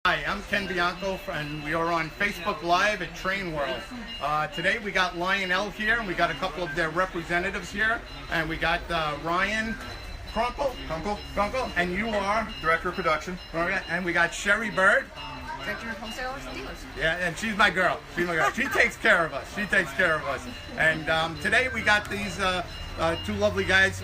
Hi, I'm Ken Bianco, and we are on Facebook Live at Train World. Today we got Lionel here, and we got a couple of their representatives here, and we got Ryan Kunkle, and you are Director of Production. And we got Sherry Byrd. Director of Wholesale Dealers. Yeah, and she's my girl. She takes care of us. And today we got these two lovely guys.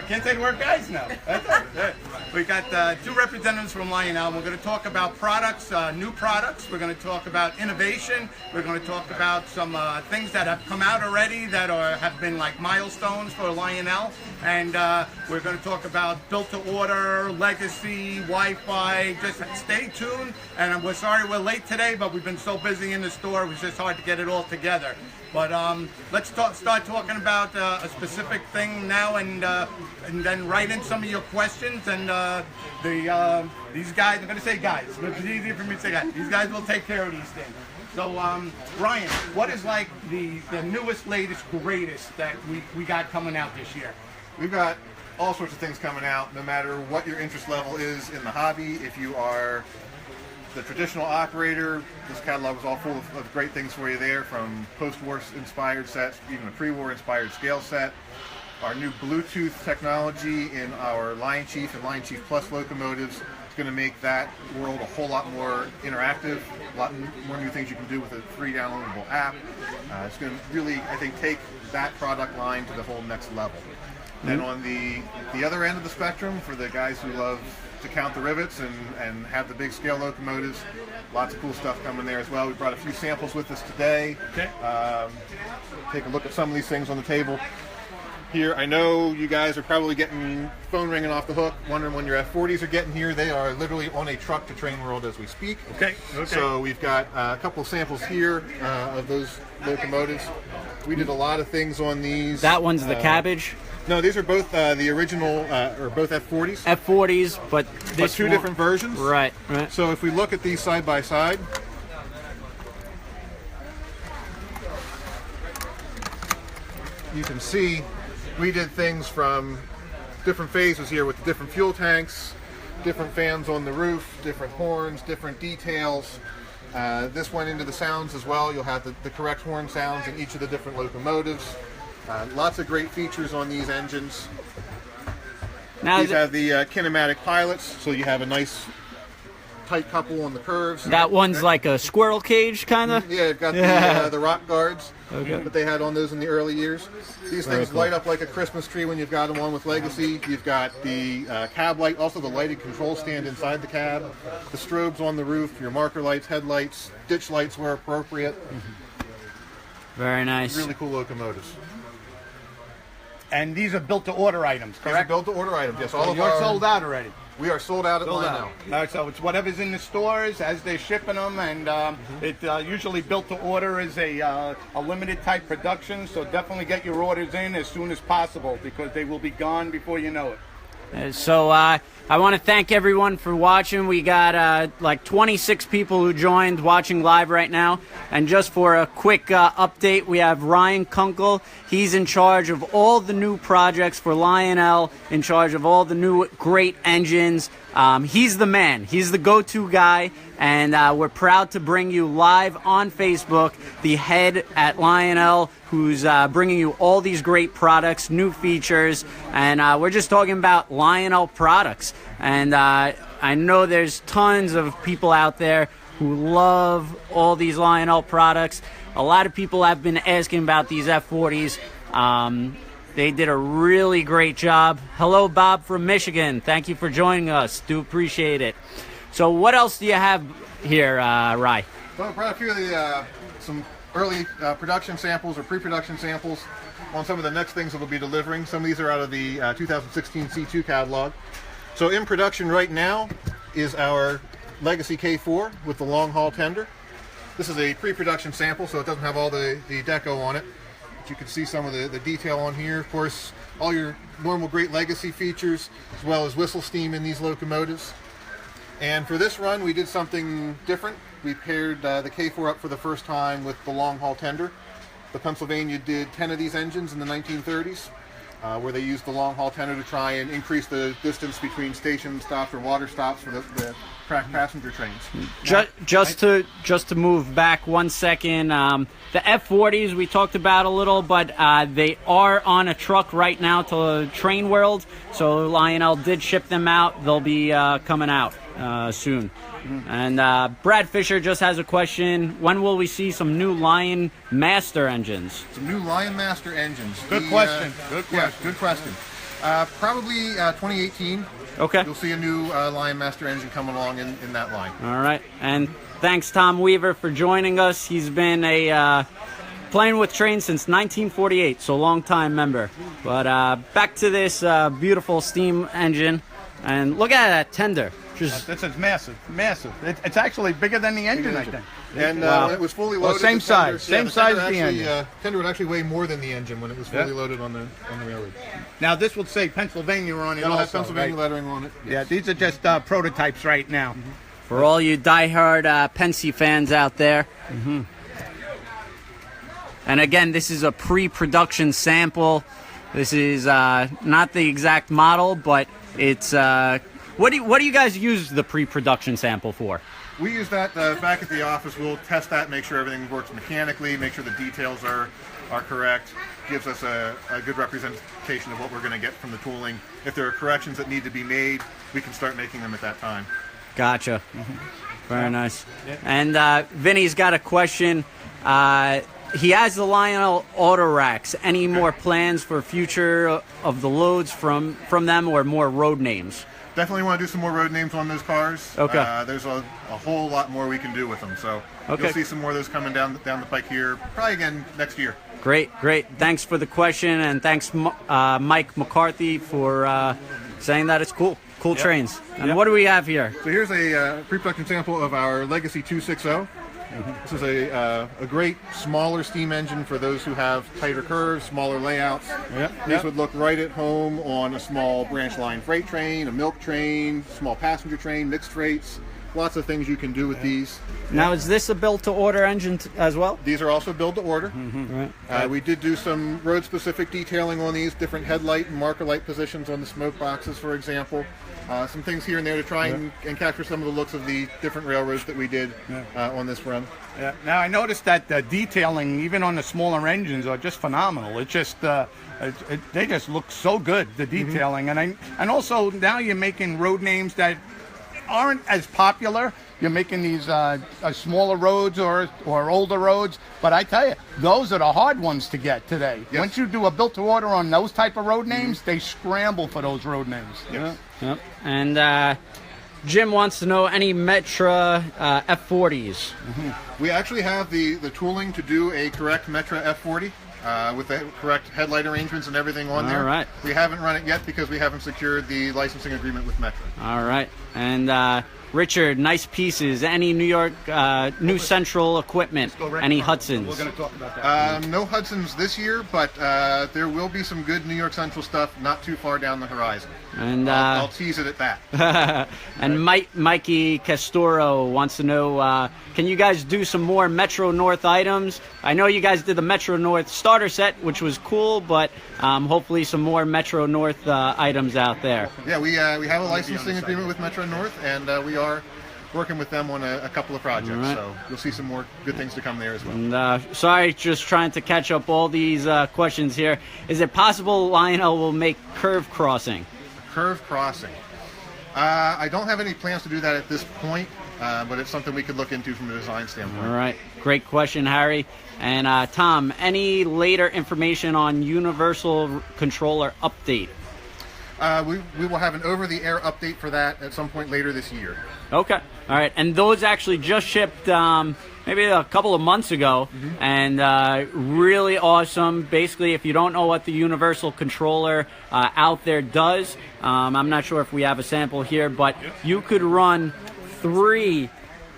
Can't say the word guys now. That's it. We got two representatives from Lionel. We're going to talk about products, new products. We're going to talk about innovation. We're going to talk about some things that have come out already that have been like milestones for Lionel. And we're going to talk about built to order, legacy, Wi-Fi. Just stay tuned. And we're sorry we're late today, but we've been so busy in the store, it was just hard to get it all together. But let's start talking about a specific thing now, and then write in some of your questions. And these guys, I'm going to say guys, it's easier for me to say guys. These guys will take care of these things. So Ryan, what is like the newest, latest, greatest that we got coming out this year? We've got all sorts of things coming out, no matter what your interest level is in the hobby. If you are the traditional operator, this catalog is all full of great things for you there, from post-war inspired sets, even a pre-war inspired scale set. Our new Bluetooth technology in our Lion Chief and Lion Chief Plus locomotives is going to make that world a whole lot more interactive, a lot more new things you can do with a free downloadable app. It's going to really, I think, take that product line to the whole next level. Then on the other end of the spectrum, for the guys who love to count the rivets and have the big scale locomotives, lots of cool stuff coming there as well. We brought a few samples with us today. Okay. Take a look at some of these things on the table here. I know you guys are probably getting phone ringing off the hook, wondering when your F40s are getting here. They are literally on a truck to Train World as we speak. Okay. So we've got a couple of samples here of those locomotives. We did a lot of things on these. That one's the cabbage. No, these are both the original, or both F40s. F40s, but this two different versions. Right. So if we look at these side by side, you can see we did things from different phases here with the different fuel tanks, different fans on the roof, different horns, different details. This went into the sounds as well. You'll have the correct horn sounds in each of the different locomotives. Lots of great features on these engines. Now these have the kinematic pilots, so you have a nice tight couple on the curves. that one's like a squirrel cage, kind of. Yeah, you've got the rock guards Okay. that they had on those in the early years. These things light up like a Christmas tree when you've got them on with Legacy. You've got the cab light, also the lighted control stand inside the cab, the strobes on the roof, your marker lights, headlights, ditch lights where appropriate. Very nice. Really cool locomotives. And these are built to order items, correct? These are built to order items, yes. So you're sold out already. We are sold out at Lionel. All right, so it's whatever's in the stores as they're shipping them, and it usually built to order is a limited type production. So definitely get your orders in as soon as possible, because they will be gone before you know it. So I want to thank everyone for watching. We got like 26 people who joined watching live right now. And just for a quick update, we have Ryan Kunkle. He's in charge of all the new projects for Lionel, in charge of all the new great engines. He's the man. He's the go-to guy. And we're proud to bring you live on Facebook the head at Lionel, who's bringing you all these great products, new features, and we're just talking about Lionel products. And I know there's tons of people out there who love all these Lionel products. A lot of people have been asking about these F40s. They did a really great job. Hello, Bob from Michigan. Thank you for joining us. Do appreciate it. So what else do you have here, Rye? So I brought a few of some early production samples or pre-production samples on some of the next things that we'll be delivering. Some of these are out of the 2016 C2 catalog. So in production right now is our Legacy K4 with the long haul tender. This is a pre-production sample, so it doesn't have all the deco on it. But you can see some of the detail on here. Of course, all your normal great Legacy features, as well as whistle steam in these locomotives. And for this run, we did something different. We paired the K4 up for the first time with the long haul tender. The Pennsylvania did 10 of these engines in the 1930s. where they use the long haul tender to try and increase the distance between station stops or water stops for the crack passenger trains. Just to move back 1 second, the F40s we talked about a little, but they are on a truck right now to Train World. So Lionel did ship them out. They'll be coming out soon. And Brad Fisher just has a question. When will we see some new Lion Master engines? Some new Lion Master engines. Good question. Good question. Yeah, good question. Probably 2018. Okay. You'll see a new Lion Master engine come along in that line. All right. And thanks, Tom Weaver, for joining us. He's been playing with trains since 1948, so long-time member. But back to this beautiful steam engine. And look at that tender. This is massive, massive. It's actually bigger than the engine, I think. And when it was fully loaded, same size, same size as the engine. Tender would actually weigh more than the engine when it was fully loaded on the railroad. Now this will say Pennsylvania on it. It'll also, have Pennsylvania right? lettering on it. Yeah, these are just prototypes right now. For all you diehard Pensy fans out there. And again, this is a pre-production sample. This is not the exact model, but it's... What do you guys use the pre-production sample for? We use that back at the office. We'll test that, make sure everything works mechanically, make sure the details are correct. Gives us a good representation of what we're going to get from the tooling. If there are corrections that need to be made, we can start making them at that time. Gotcha. Very nice. And Vinny's got a question. He has the Lionel auto racks. Any more plans for future of the loads from them, or more road names? Definitely want to do some more road names on those cars. Okay. There's a whole lot more we can do with them. So okay. You'll see some more of those coming down the pike here, probably again next year. Great. Thanks for the question, and thanks Mike McCarthy for saying that it's cool. Cool trains. And what do we have here? So here's a pre-production sample of our Legacy 260. This is a great smaller steam engine for those who have tighter curves, smaller layouts. These would look right at home on a small branch line freight train, a milk train, small passenger train, mixed freights. Lots of things you can do with these. Now, is this a built-to-order engine as well? These are also build-to-order. We did do some road-specific detailing on these, different headlight and marker light positions on the smoke boxes, for example. Some things here and there to try and capture some of the looks of the different railroads that we did on this run. Yeah. Now I noticed that the detailing, even on the smaller engines, are just phenomenal. It just they just look so good, the detailing, and also now you're making road names that aren't as popular. You're making these smaller roads or older roads, but I tell you, those are the hard ones to get today. Yes. Once you do a built-to-order on those type of road names, they scramble for those road names. Yes. Yep. And Jim wants to know any Metra F40s. We actually have the tooling to do a correct Metra F40 with the correct headlight arrangements and everything on there. All right. We haven't run it yet because we haven't secured the licensing agreement with Metra. All right. And Richard, nice pieces. Any New York, New Central equipment? Any Hudsons? We're going to talk about that. No Hudsons this year, but there will be some good New York Central stuff not too far down the horizon. And I'll tease it at that. And Mikey Castoro wants to know, can you guys do some more Metro North items? I know you guys did the Metro North starter set, which was cool, but hopefully some more Metro North items out there. Yeah, we have a licensing agreement with Metro North, and we are working with them on a couple of projects. Right. So you'll see some more good things to come there as well. And sorry, just trying to catch up all these questions here. Is it possible Lionel will make curve crossing? Curve crossing. I don't have any plans to do that at this point, but it's something we could look into from a design standpoint. All right. Great question, Harry. And Tom, any later information on Universal Controller update? We will have an over-the-air update for that at some point later this year. Okay. All right. And those actually just shipped maybe a couple of months ago, and really awesome. Basically, if you don't know what the Universal Controller out there does, I'm not sure if we have a sample here, but you could run 3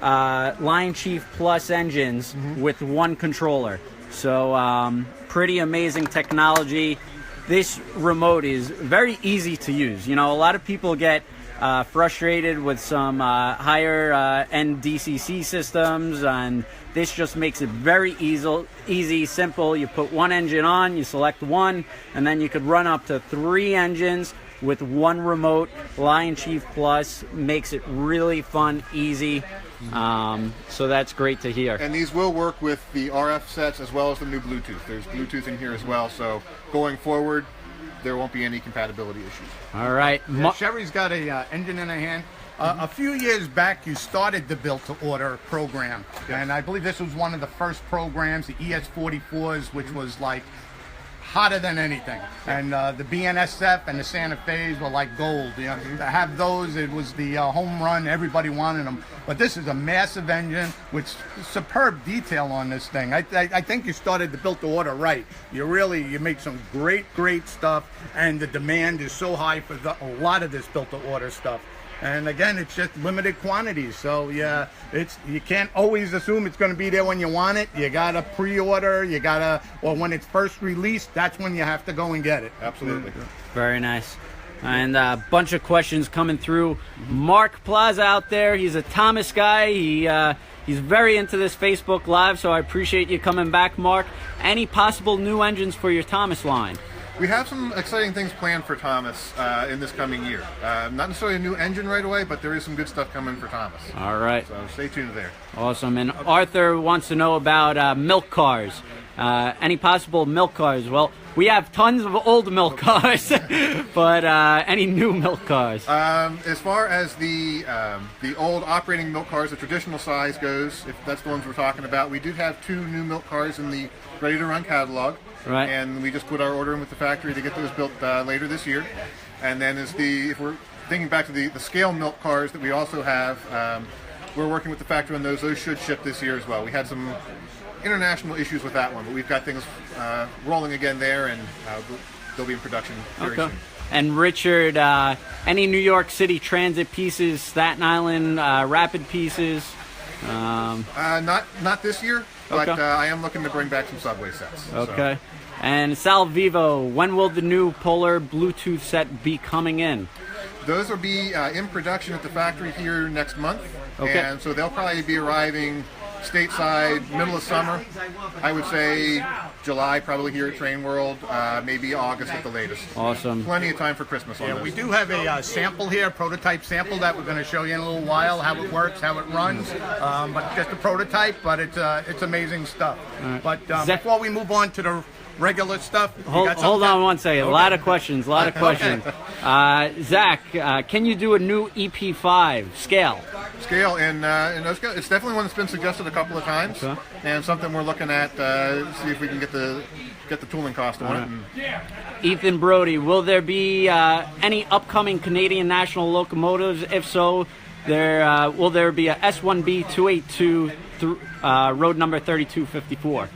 Lion Chief Plus engines with one controller. So pretty amazing technology. This remote is very easy to use. You know, a lot of people get frustrated with some higher end DCC systems, and this just makes it very easy, simple. You put one engine on, you select one, and then you could run up to 3 engines with one remote. Lion Chief Plus makes it really fun, easy. So that's great to hear. And these will work with the RF sets as well as the new Bluetooth. There's Bluetooth in here as well, so going forward, there won't be any compatibility issues. All right. Yeah, Sherry's got a engine in her hand. A few years back, you started the built-to-order program, and I believe this was one of the first programs, the ES44s, which was like hotter than anything. And the BNSF and the Santa Fe's were like gold. You know, to have those, it was the home run. Everybody wanted them. But this is a massive engine with superb detail on this thing. I think you started the built-to-order right. You make some great stuff, and the demand is so high for a lot of this built-to-order stuff. And again, it's just limited quantities, so yeah, you can't always assume it's going to be there when you want it. You gotta pre-order, or when it's first released, that's when you have to go and get it. Absolutely. Very nice. And a bunch of questions coming through. Mark Plaza out there, he's a Thomas guy. He's very into this Facebook Live, so I appreciate you coming back, Mark. Any possible new engines for your Thomas line? We have some exciting things planned for Thomas in this coming year. Not necessarily a new engine right away, but there is some good stuff coming for Thomas. All right. So stay tuned there. Awesome. And Arthur wants to know about milk cars. Any possible milk cars? Well, we have tons of old milk cars, but any new milk cars? As far as the old operating milk cars, the traditional size goes, if that's the ones we're talking about, we do have 2 new milk cars in the ready-to-run catalog. Right. And we just put our order in with the factory to get those built later this year. And then if we're thinking back to the scale milk cars that we also have, we're working with the factory on those. Those should ship this year as well. We had some international issues with that one, but we've got things rolling again there, and they'll be in production very soon. And Richard, any New York City Transit pieces, Staten Island Rapid pieces? Not this year, but I am looking to bring back some subway sets. Okay. So. And Sal Vivo, when will the new Polar Bluetooth set be coming in? Those will be in production at the factory here next month. Okay. And so they'll probably be arriving stateside middle of summer. I would say July probably here at Train World, maybe August at the latest. Awesome. Plenty of time for Christmas on those. We do have a sample here, prototype sample that we're going to show you in a little while, how it works, how it runs. But just a prototype, but it's amazing stuff. Right. But before we move on to the regular stuff, hold on one second. Okay. A lot of questions. Zach, can you do a new EP5 scale? Scale in those, it's definitely one that's been suggested a couple of times, and something we're looking at see if we can get the tooling cost on it. Ethan Brody, will there be any upcoming Canadian national locomotives? If so, will there be a S1B 282 road number 3254?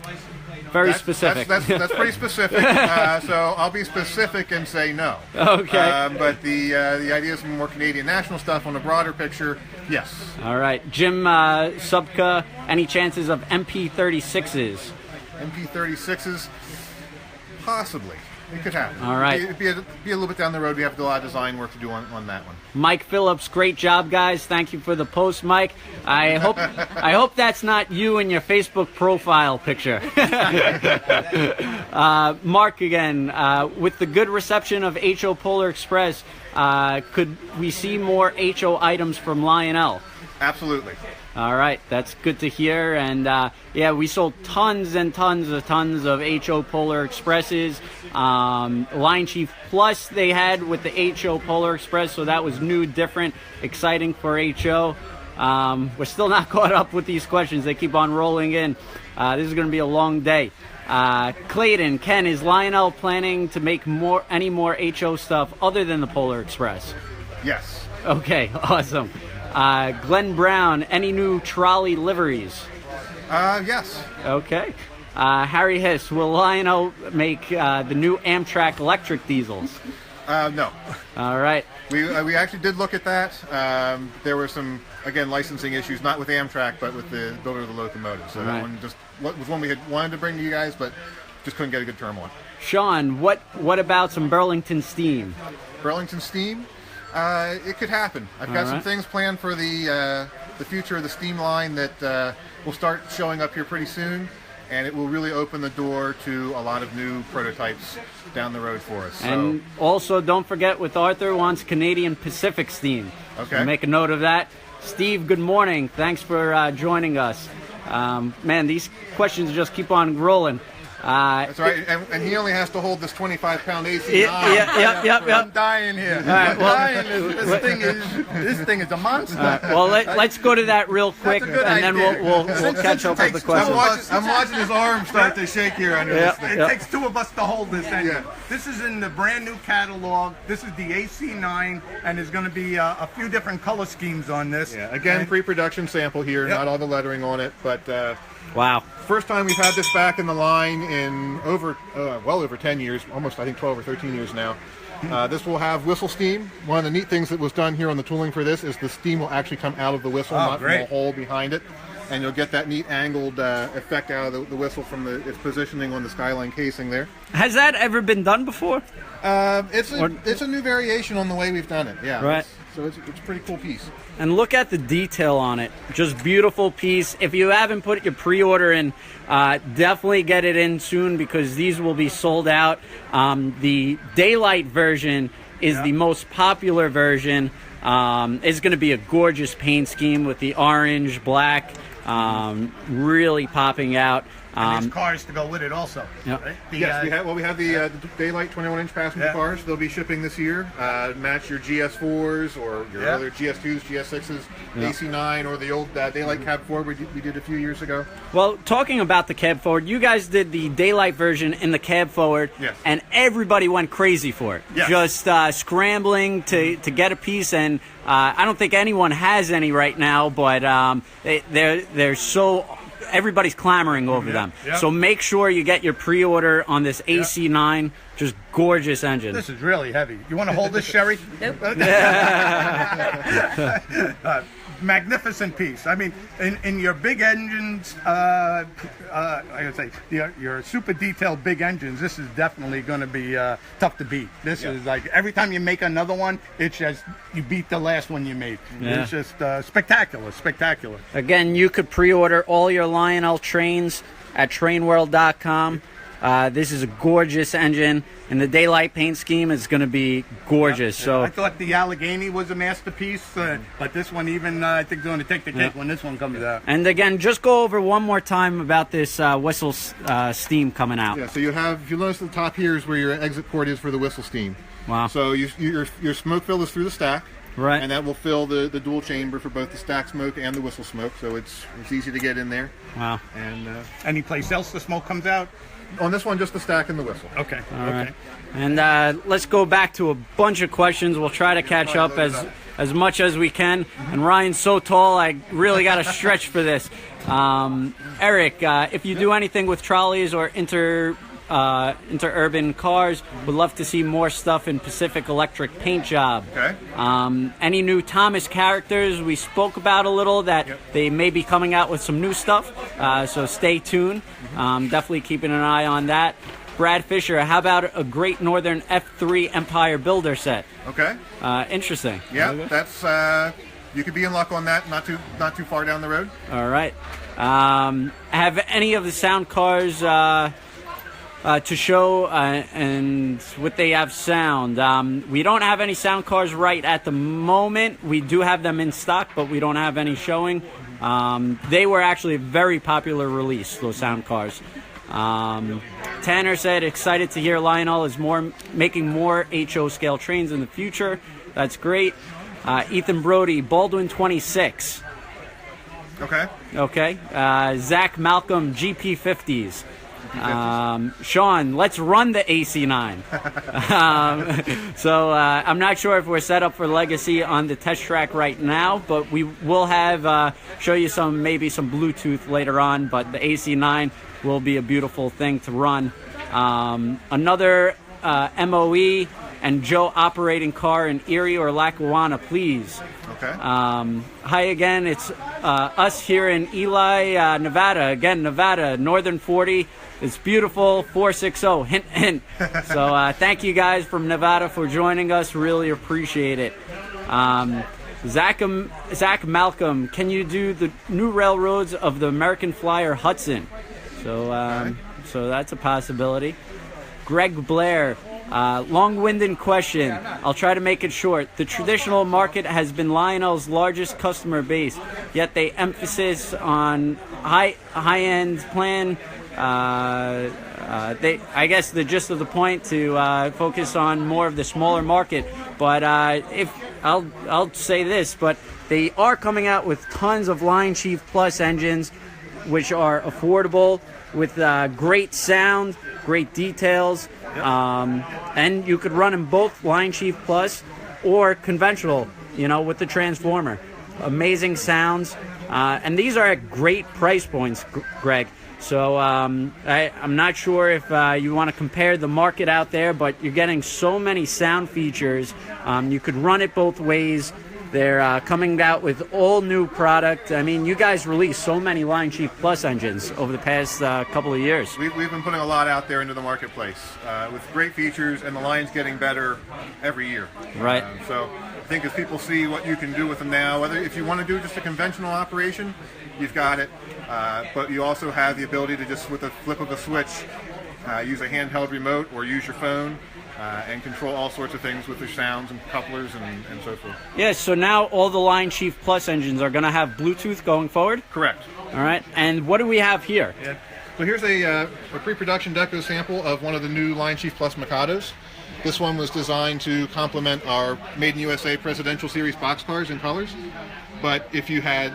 Very specific. That's pretty specific. So I'll be specific and say no. Okay. But the idea is some more Canadian national stuff on the broader picture. Yes. All right. Jim Subka, any chances of MP36s? MP36s, possibly. It could happen. All right. It'd be a little bit down the road. We have a lot of design work to do on that one. Mike Phillips, great job, guys. Thank you for the post, Mike. I hope that's not you in your Facebook profile picture. Mark again, with the good reception of HO Polar Express, could we see more HO items from Lionel? Absolutely. All right, that's good to hear. And yeah, we sold tons and tons of HO Polar Expresses. Lion Chief Plus they had with the HO Polar Express, so that was new, different, exciting for HO. We're still not caught up with these questions. They keep on rolling in. This is going to be a long day. Clayton, Ken, is Lionel planning to make any more HO stuff other than the Polar Express? Yes. Okay, awesome. Glenn Brown, any new trolley liveries? Yes. Okay. Harry Hiss, will Lionel make the new Amtrak electric diesels? No. All right. We actually did look at that. There were some, again, licensing issues, not with Amtrak, but with the builder of the locomotive. So that one just was one we had wanted to bring to you guys, but just couldn't get a good term on. Sean, what about some Burlington Steam? Burlington Steam? It could happen. I've got some things planned for the future of the Steam line that will start showing up here pretty soon, and it will really open the door to a lot of new prototypes down the road for us. And also, don't forget, with Arthur wants Canadian Pacific Steam. Okay. So make a note of that. Steve, good morning. Thanks for joining us. Man, these questions just keep on rolling. That's right, and he only has to hold this 25-pound AC. Yep. I'm dying here. All right, well, this thing is a monster. Well, let's go to that real quick, That's a good and then idea. we'll catch up with the questions. I'm watching his arm start to shake here under this thing. It takes two of us to hold this engine. Yeah. This is in the brand new catalog. This is the AC9, and there's going to be a few different color schemes on this. Yeah, again, pre-production sample here, not all the lettering on it, but Wow. first time we've had this back in the line in well over 10 years, almost I think 12 or 13 years now. This will have whistle steam. One of the neat things that was done here on the tooling for this is the steam will actually come out of the whistle, not from a hole behind it. And you'll get that neat angled effect out of the whistle from its positioning on the Skyline casing there. Has that ever been done before? It's a new variation on the way we've done it. Yeah. Right. So it's a pretty cool piece. And look at the detail on it. Just beautiful piece. If you haven't put your pre-order in, definitely get it in soon because these will be sold out. The Daylight version is the most popular version. It's going to be a gorgeous paint scheme with the orange, black, really popping out. And there's cars to go with it also. Yep. Right? Yes, we have the Daylight 21-inch passenger cars. They'll be shipping this year. Match your GS4s or your other GS2s, GS6s, AC9, or the old Daylight Cab Forward we did a few years ago. Well, talking about the cab forward, you guys did the Daylight version in the cab forward, and everybody went crazy for it. Yes. Just scrambling to get a piece, and I don't think anyone has any right now, but they're so... Everybody's clamoring over them. So make sure you get your pre-order on this AC9. Just gorgeous engine. This is really heavy. You want to hold this, Sherry? Nope. Magnificent piece. I mean, in your big engines, I would say your super detailed big engines, this is definitely going to be tough to beat. This is like every time you make another one, it's just you beat the last one you made. It's just spectacular. Again, you could pre-order all your Lionel trains at TrainWorld.com. This is a gorgeous engine, and the Daylight paint scheme is going to be gorgeous. So I thought the Allegheny was a masterpiece, but this one even I think is going to take the cake when this one comes out. And again, just go over one more time about this whistle steam coming out. Yeah, so if you notice at the top here is where your exit port is for the whistle steam. Wow. So your smoke fill is through the stack. Right. And that will fill the dual chamber for both the stack smoke and the whistle smoke, so it's easy to get in there. Wow. And any place else the smoke comes out? On this one, just the stack and the whistle. Okay. All right. And let's go back to a bunch of questions. We'll try to catch up as much as we can. And Ryan's so tall, I really got to stretch for this. Eric, if you do anything with trolleys or interurban cars, would love to see more stuff in Pacific Electric paint job. Okay. Any new Thomas characters? We spoke about a little that they may be coming out with some new stuff, so stay tuned. Definitely keeping an eye on that. Brad Fisher, how about a Great Northern F3 Empire Builder set? Okay. Interesting. Yeah, that's you could be in luck on that. Not too far down the road. All right. Have any of the sound cars to show, and would they have sound? We don't have any sound cars right at the moment. We do have them in stock, but we don't have any showing. They were actually a very popular release, those sound cars. Tanner said, excited to hear Lionel is making more HO scale trains in the future. That's great. Ethan Brody, Baldwin 26. Okay. Zach Malcolm, GP50s. Sean, let's run the AC9. So I'm not sure if we're set up for Legacy on the test track right now, but we will have show you maybe some Bluetooth later on, but the AC9 will be a beautiful thing to run. Another MOE, and Joe operating car in Erie or Lackawanna, please. Okay. Hi again, it's us here in Ely, Nevada. Again, Nevada, Northern 40. It's beautiful, 460, hint, hint. So thank you guys from Nevada for joining us. Really appreciate it. Zach Malcolm, can you do the new railroads of the American Flyer Hudson? So, so that's a possibility. Greg Blair, long-winded question. I'll try to make it short. The traditional market has been Lionel's largest customer base, yet they emphasis on high-end plan. I guess the gist of the point to focus on more of the smaller market. But if I'll say this, but they are coming out with tons of Lion Chief Plus engines, which are affordable with great sound, great details, and you could run them both Lion Chief Plus or conventional, with the transformer. Amazing sounds, and these are at great price points, Greg. So I'm not sure if you want to compare the market out there, but you're getting so many sound features. You could run it both ways. They're coming out with all new product. I mean, you guys released so many Lion Chief Plus engines over the past couple of years. We've been putting a lot out there into the marketplace with great features, and the line's getting better every year. Right. So I think as people see what you can do with them now, whether if you want to do just a conventional operation, you've got it. But you also have the ability to just, with a flip of a switch, use a handheld remote or use your phone and control all sorts of things with your sounds and couplers and so forth. Yeah, so now all the Lion Chief Plus engines are going to have Bluetooth going forward? Correct. All right, and what do we have here? Yeah. So here's a pre-production deco sample of one of the new Lion Chief Plus Mikados. This one was designed to complement our Made in USA Presidential Series boxcars in colors. But if you had,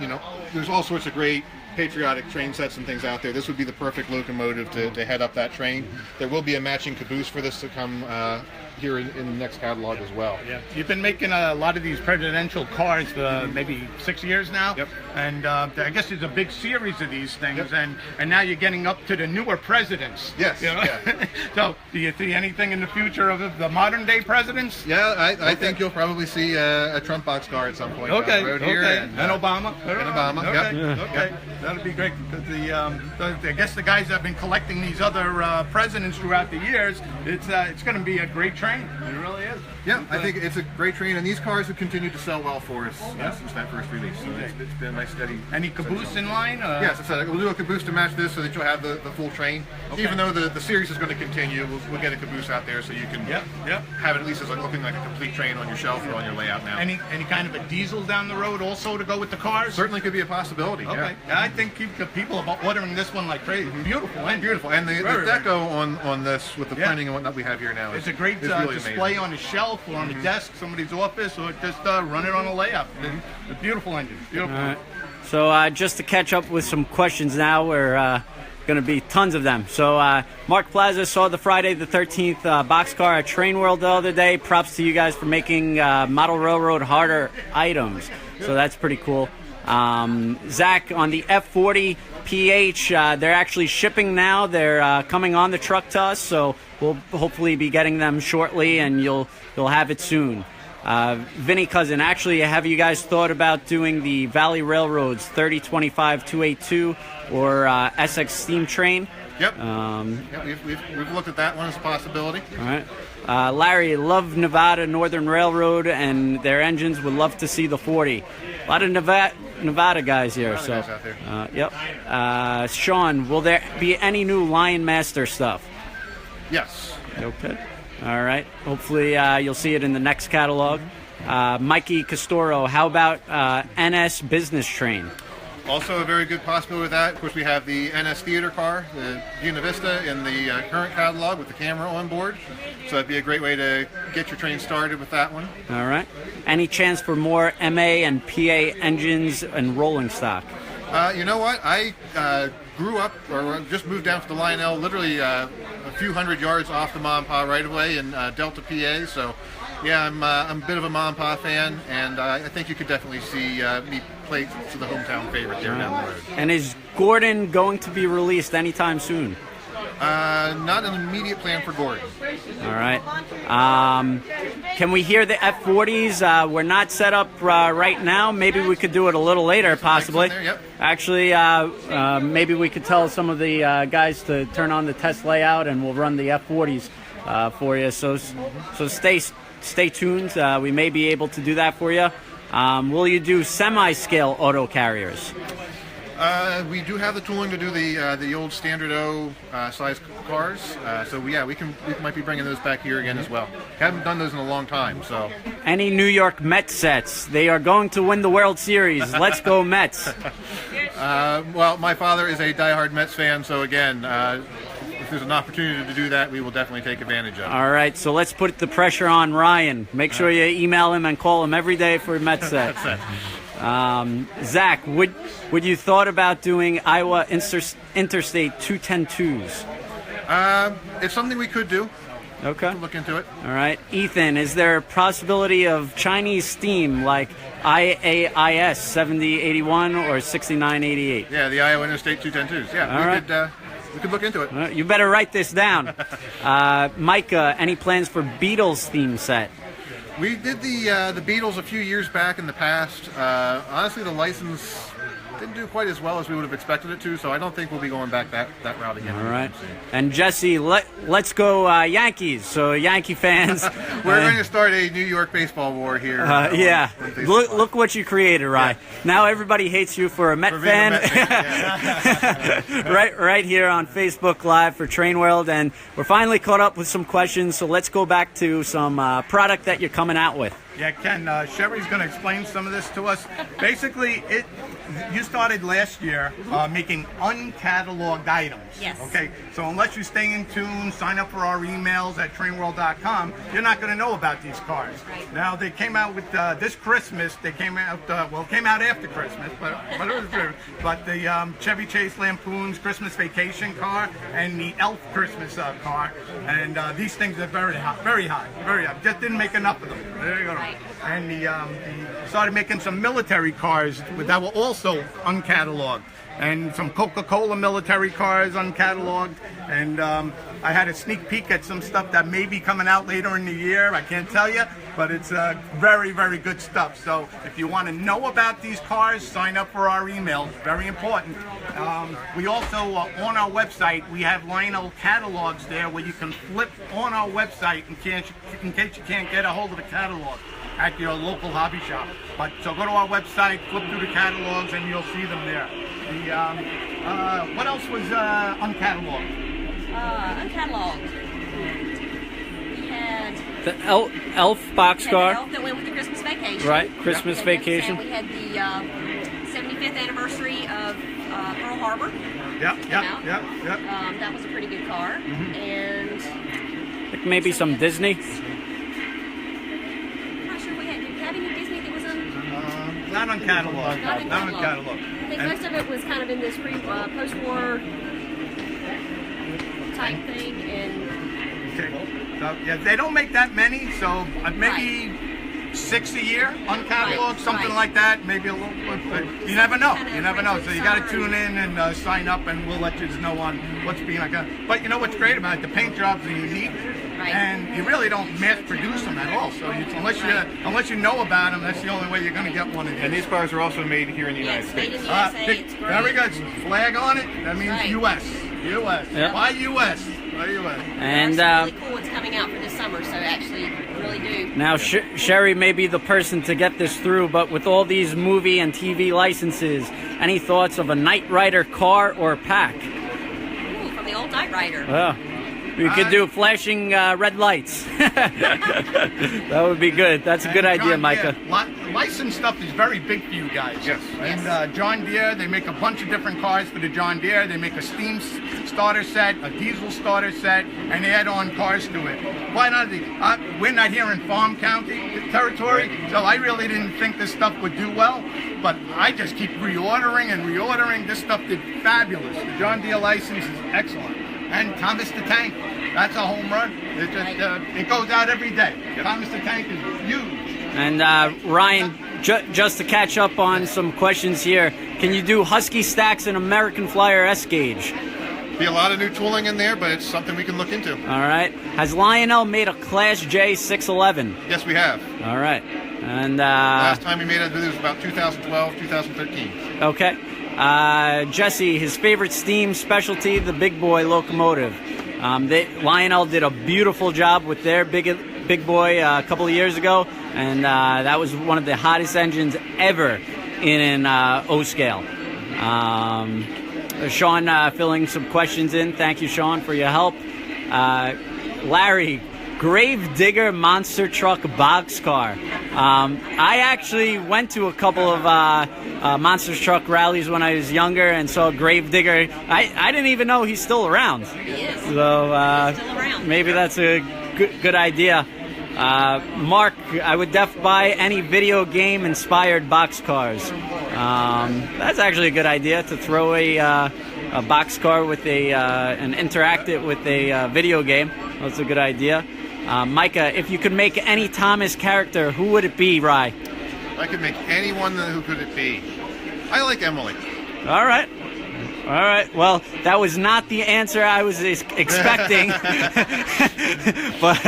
there's all sorts of great patriotic train sets and things out there. This would be the perfect locomotive to head up that train. There will be a matching caboose for this to come here in the next catalog as well. Yeah, you've been making a lot of these presidential cars for maybe 6 years now. Yep. And I guess there's a big series of these things, and now you're getting up to the newer presidents. Yes. Yeah. So, do you see anything in the future of the modern day presidents? Yeah, I think you'll probably see a Trump boxcar at some point down the road here. And Obama. And Obama. Okay. Yep. Okay. That'd be great because I guess the guys that have been collecting these other presidents throughout the years, it's going to be a great train. It really is. Yeah, I think it's a great train, and these cars have continued to sell well for us since that first release. So it's been a nice steady. Any caboose in line? Yes, we'll do a caboose to match this so that you'll have the full train. Okay. Even though the series is going to continue, we'll get a caboose out there so you can have it at least as looking like a complete train on your shelf or on your layout now. Any kind of a diesel down the road also to go with the cars? Certainly could be a possibility. Okay. Yeah. I think people are ordering this one like crazy. Beautiful, and beautiful, and the deco on this with the printing and whatnot we have here now. It's a great really display on a shelf or on a desk, somebody's office, or just run it on a layout. A beautiful engine. Beautiful. All right. So just to catch up with some questions now, we're going to be tons of them. So Mark Plaza saw the Friday the 13th boxcar at Train World the other day. Props to you guys for making model railroad harder items. So that's pretty cool. Zach, on the F40 PH, they're actually shipping now. They're coming on the truck to us, so we'll hopefully be getting them shortly, and you'll have it soon. Vinny Cousin, actually, have you guys thought about doing the Valley Railroads 3025-282 or Essex Steam Train? Yep. We've looked at that one as a possibility. All right. Larry, love Nevada Northern Railroad and their engines. Would love to see the 40. A lot of Nevada guys here. Guys out there. Yep. Sean, will there be any new Lion Master stuff? Yes. Okay. All right. Hopefully you'll see it in the next catalog. Mikey Castoro, how about NS Business Train? Also a very good possibility with that. Of course, we have the NS Theater car, the Buena Vista, in the current catalog with the camera on board. So that'd be a great way to get your train started with that one. All right. Any chance for more MA and PA engines and rolling stock? You know what? I grew up, or just moved down to the Lionel, literally a few hundred yards off the Mom and Pa right away in Delta, PA. So, yeah, I'm a bit of a Mom and Pa fan, and I think you could definitely see me play to the hometown favorite there down the road. And is Gordon going to be released anytime soon? Not an immediate plan for Gordon. All right. Can we hear the F40s? We're not set up right now. Maybe we could do it a little later, possibly. There, yep. Actually, maybe we could tell some of the guys to turn on the test layout, and we'll run the F40s for you. So stay tuned. We may be able to do that for you. Will you do semi-scale auto carriers? We do have the tooling to do the old standard O size cars. So we might be bringing those back here again as well. Haven't done those in a long time. So any New York Mets sets? They are going to win the World Series. Let's go Mets. Well, my father is a diehard Mets fan, so again, if there's an opportunity to do that, we will definitely take advantage of it. All right, so let's put the pressure on Ryan. Make sure you email him and call him every day for Mets sets. Zach, would you thought about doing Iowa Interstate 210-2s? It's something we could do. Okay. We'll look into it. All right. Ethan, is there a possibility of Chinese steam like IAIS 7081 or 6988? Yeah, the Iowa Interstate 210-2s. Yeah, we could look into it. You better write this down. Micah, any plans for Beatles theme set? We did the Beatles a few years back in the past. Honestly, the license didn't do quite as well as we would have expected it to, so I don't think we'll be going back that route again. All right. And Jesse, let's go Yankees. So Yankee fans. We're going to start a New York baseball war here. Yeah. Look what you created, Ryan. Yeah. Now everybody hates you for a Met fan. right here on Facebook Live for Train World, and we're finally caught up with some questions. So let's go back to some product that you're coming out with. Yeah, Ken, Sherry's going to explain some of this to us. Basically, you started last year making uncatalogued items. Yes. Okay, so unless you stay in tune, sign up for our emails at TrainWorld.com, you're not going to know about these cars. Right. Now, they came out with this Christmas. They came out, it came out after Christmas, but it was good. But the Chevy Chase Lampoon's Christmas Vacation car and the Elf Christmas car. And these things are very hot, very hot, very hot. Just didn't make enough of them. There you go. Right. And he started making some military cars that were also uncatalogued, and some Coca-Cola military cars uncatalogued. And I had a sneak peek at some stuff that may be coming out later in the year. I can't tell you, but it's very, very good stuff. So if you want to know about these cars, sign up for our email. Very important. We also, on our website, we have Lionel catalogs there where you can flip on our website in case you can't get a hold of the catalog at your local hobby shop. But so go to our website, flip through the catalogs, and you'll see them there. What else was uncatalogued? Uncatalogued. We had The Elf boxcar. the Elf that went with the Christmas Vacation. Right, Christmas Vacation. We had the 75th anniversary of Pearl Harbor. Yep. That was a pretty good car. And Like maybe some Disney. I'm not sure we had. Did we have any Disney that was Not uncatalogued. Not uncatalogued. I think most of it was kind of in this post-war type thing, and Okay. So, yeah, they don't make that many, so maybe 6 a year uncatalogued, something like that. Maybe a little, but you never know. You never know. So you got to tune in and sign up, and we'll let you know on what's being like. But you know what's great about it? The paint jobs are unique, and you really don't mass produce them at all. So unless you know about them, that's the only way you're going to get one of these. And these cars are also made here in the United made in States. the USA. It's great. Very good. Flag on it. That means Right. U.S. U.S. Yep. Why U.S.? Why U.S.? And There's some really cool ones coming out for this summer, so actually really do. now Sherry may be the person to get this through, but with all these movie and TV licenses, any thoughts of a Knight Rider car or pack? Ooh, from the old Knight Rider. Well, we could do flashing red lights. That would be good. That's a good idea, John Micah. Deere, licensed stuff is very big for you guys. Yes. And John Deere, they make a bunch of different cars for the John Deere. They make a steam starter set, a diesel starter set, and they add on cars to it. Why not? We're not here in Farm County territory, so I really didn't think this stuff would do well. But I just keep reordering and reordering. This stuff did fabulous. The John Deere license is excellent. And Thomas the Tank, that's a home run. It just it goes out every day. Thomas the Tank is huge. And Ryan, just to catch up on some questions here, can you do Husky stacks and American Flyer S gauge? Be a lot of new tooling in there, but it's something we can look into. All right. Has Lionel made a Class J 611? Yes, we have. All right. And last time we made it was about 2012, 2013. Okay. Jesse, his favorite steam specialty, the Big Boy locomotive. Lionel did a beautiful job with their Big Boy a couple of years ago, and that was one of the hottest engines ever in an O-scale. Sean filling some questions in. Thank you, Sean, for your help. Larry, Grave Digger Monster Truck Boxcar. I actually went to a couple of Monster Truck rallies when I was younger and saw Grave Digger. I didn't even know he's still around. He is. So He's still around. maybe that's a good idea. Mark, I would buy any video game inspired boxcars. That's actually a good idea, to throw a boxcar with and interact it with a video game. That's a good idea. Micah, if you could make any Thomas character, who would it be, Rye? I could make anyone. Who could it be? I like Emily. All right. All right. Well, that was not the answer I was expecting, but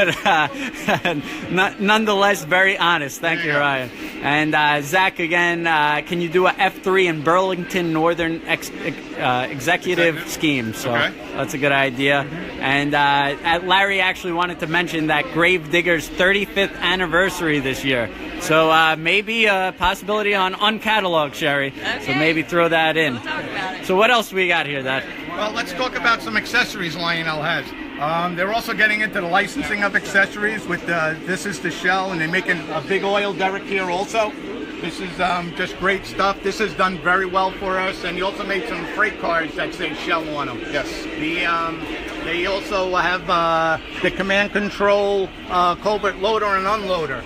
nonetheless, very honest. Thank you, Ryan. And Zach, again, can you do a F3 in Burlington Northern executive scheme? So that's a good idea. And Larry actually wanted to mention that Grave Digger's 35th anniversary this year. So maybe a possibility on uncatalog, Sherry. Okay. So maybe throw that in. We'll talk about it. So what else we got here, Dad? Well, let's talk about some accessories Lionel has. They're also getting into the licensing of accessories with this is the shell, and they're making a big oil derrick here also. This is just great stuff. This has done very well for us, and he also made some freight cars that say shell on them. Yes. They also have the command control culvert loader and unloader.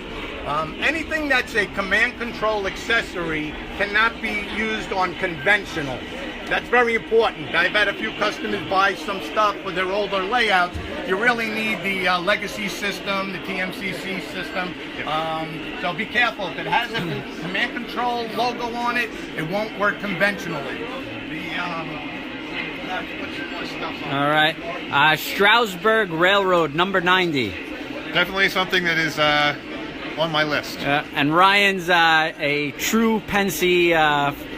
Anything that's a command control accessory cannot be used on conventional. That's very important. I've had a few customers buy some stuff with their older layouts. You really need the legacy system, the TMCC system. So be careful. If it has a command control logo on it, it won't work conventionally. All right. Stroudsburg Railroad, number 90. Definitely something that is on my list. And Ryan's a true Pensy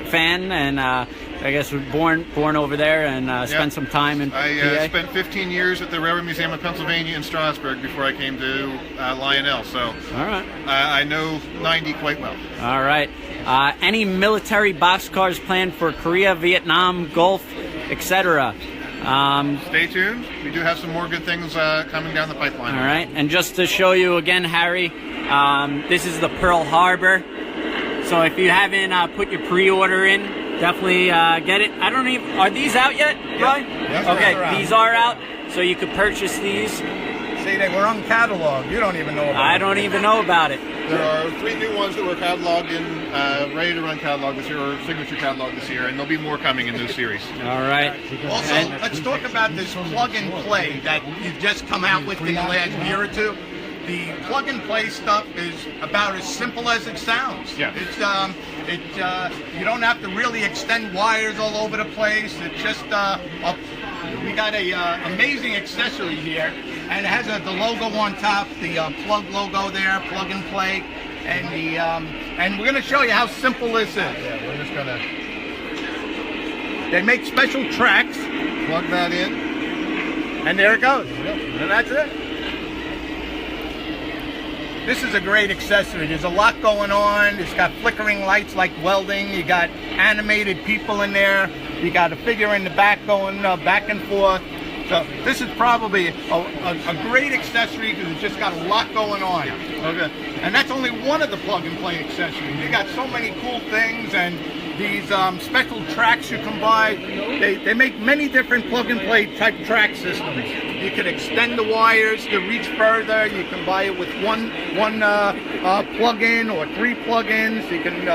fan, and I guess was born over there and spent some time in PA. I spent 15 years at the Railroad Museum of Pennsylvania in Strasburg before I came to Lionel. So all right. I know 90 quite well. All right. Any military boxcars planned for Korea, Vietnam, Gulf, etc.? Stay tuned. We do have some more good things coming down the pipeline. All right. And just to show you again, Harry, this is the Pearl Harbor. So if you haven't put your pre-order in, definitely get it. I don't even... Are these out yet, Brian? Yes, okay, these are out, so you could purchase these. See, they were uncatalogued. You don't even know about it. I don't even know about it. There are 3 new ones that were cataloged in, ready to run catalog this year, or signature catalog this year, and there'll be more coming in this series. All right. Also, let's talk about this plug and play that you've just come out with in the last year or two. The plug and play stuff is about as simple as it sounds. Yeah. You don't have to really extend wires all over the place. It's just we got a amazing accessory here, and it has the logo on top, the plug logo there, plug and play, and and we're gonna show you how simple this is. Yeah, we're just gonna. They make special tracks. Plug that in. And there it goes. And that's it. This is a great accessory. There's a lot going on. It's got flickering lights like welding. You got animated people in there. You got a figure in the back going back and forth. So this is probably a great accessory because it's just got a lot going on. Okay. And that's only one of the plug and play accessories. You got so many cool things, and these special tracks you can buy. They make many different plug and play type track systems. You can extend the wires to reach further. You can buy it with one plug-in or 3 plug-ins. You can.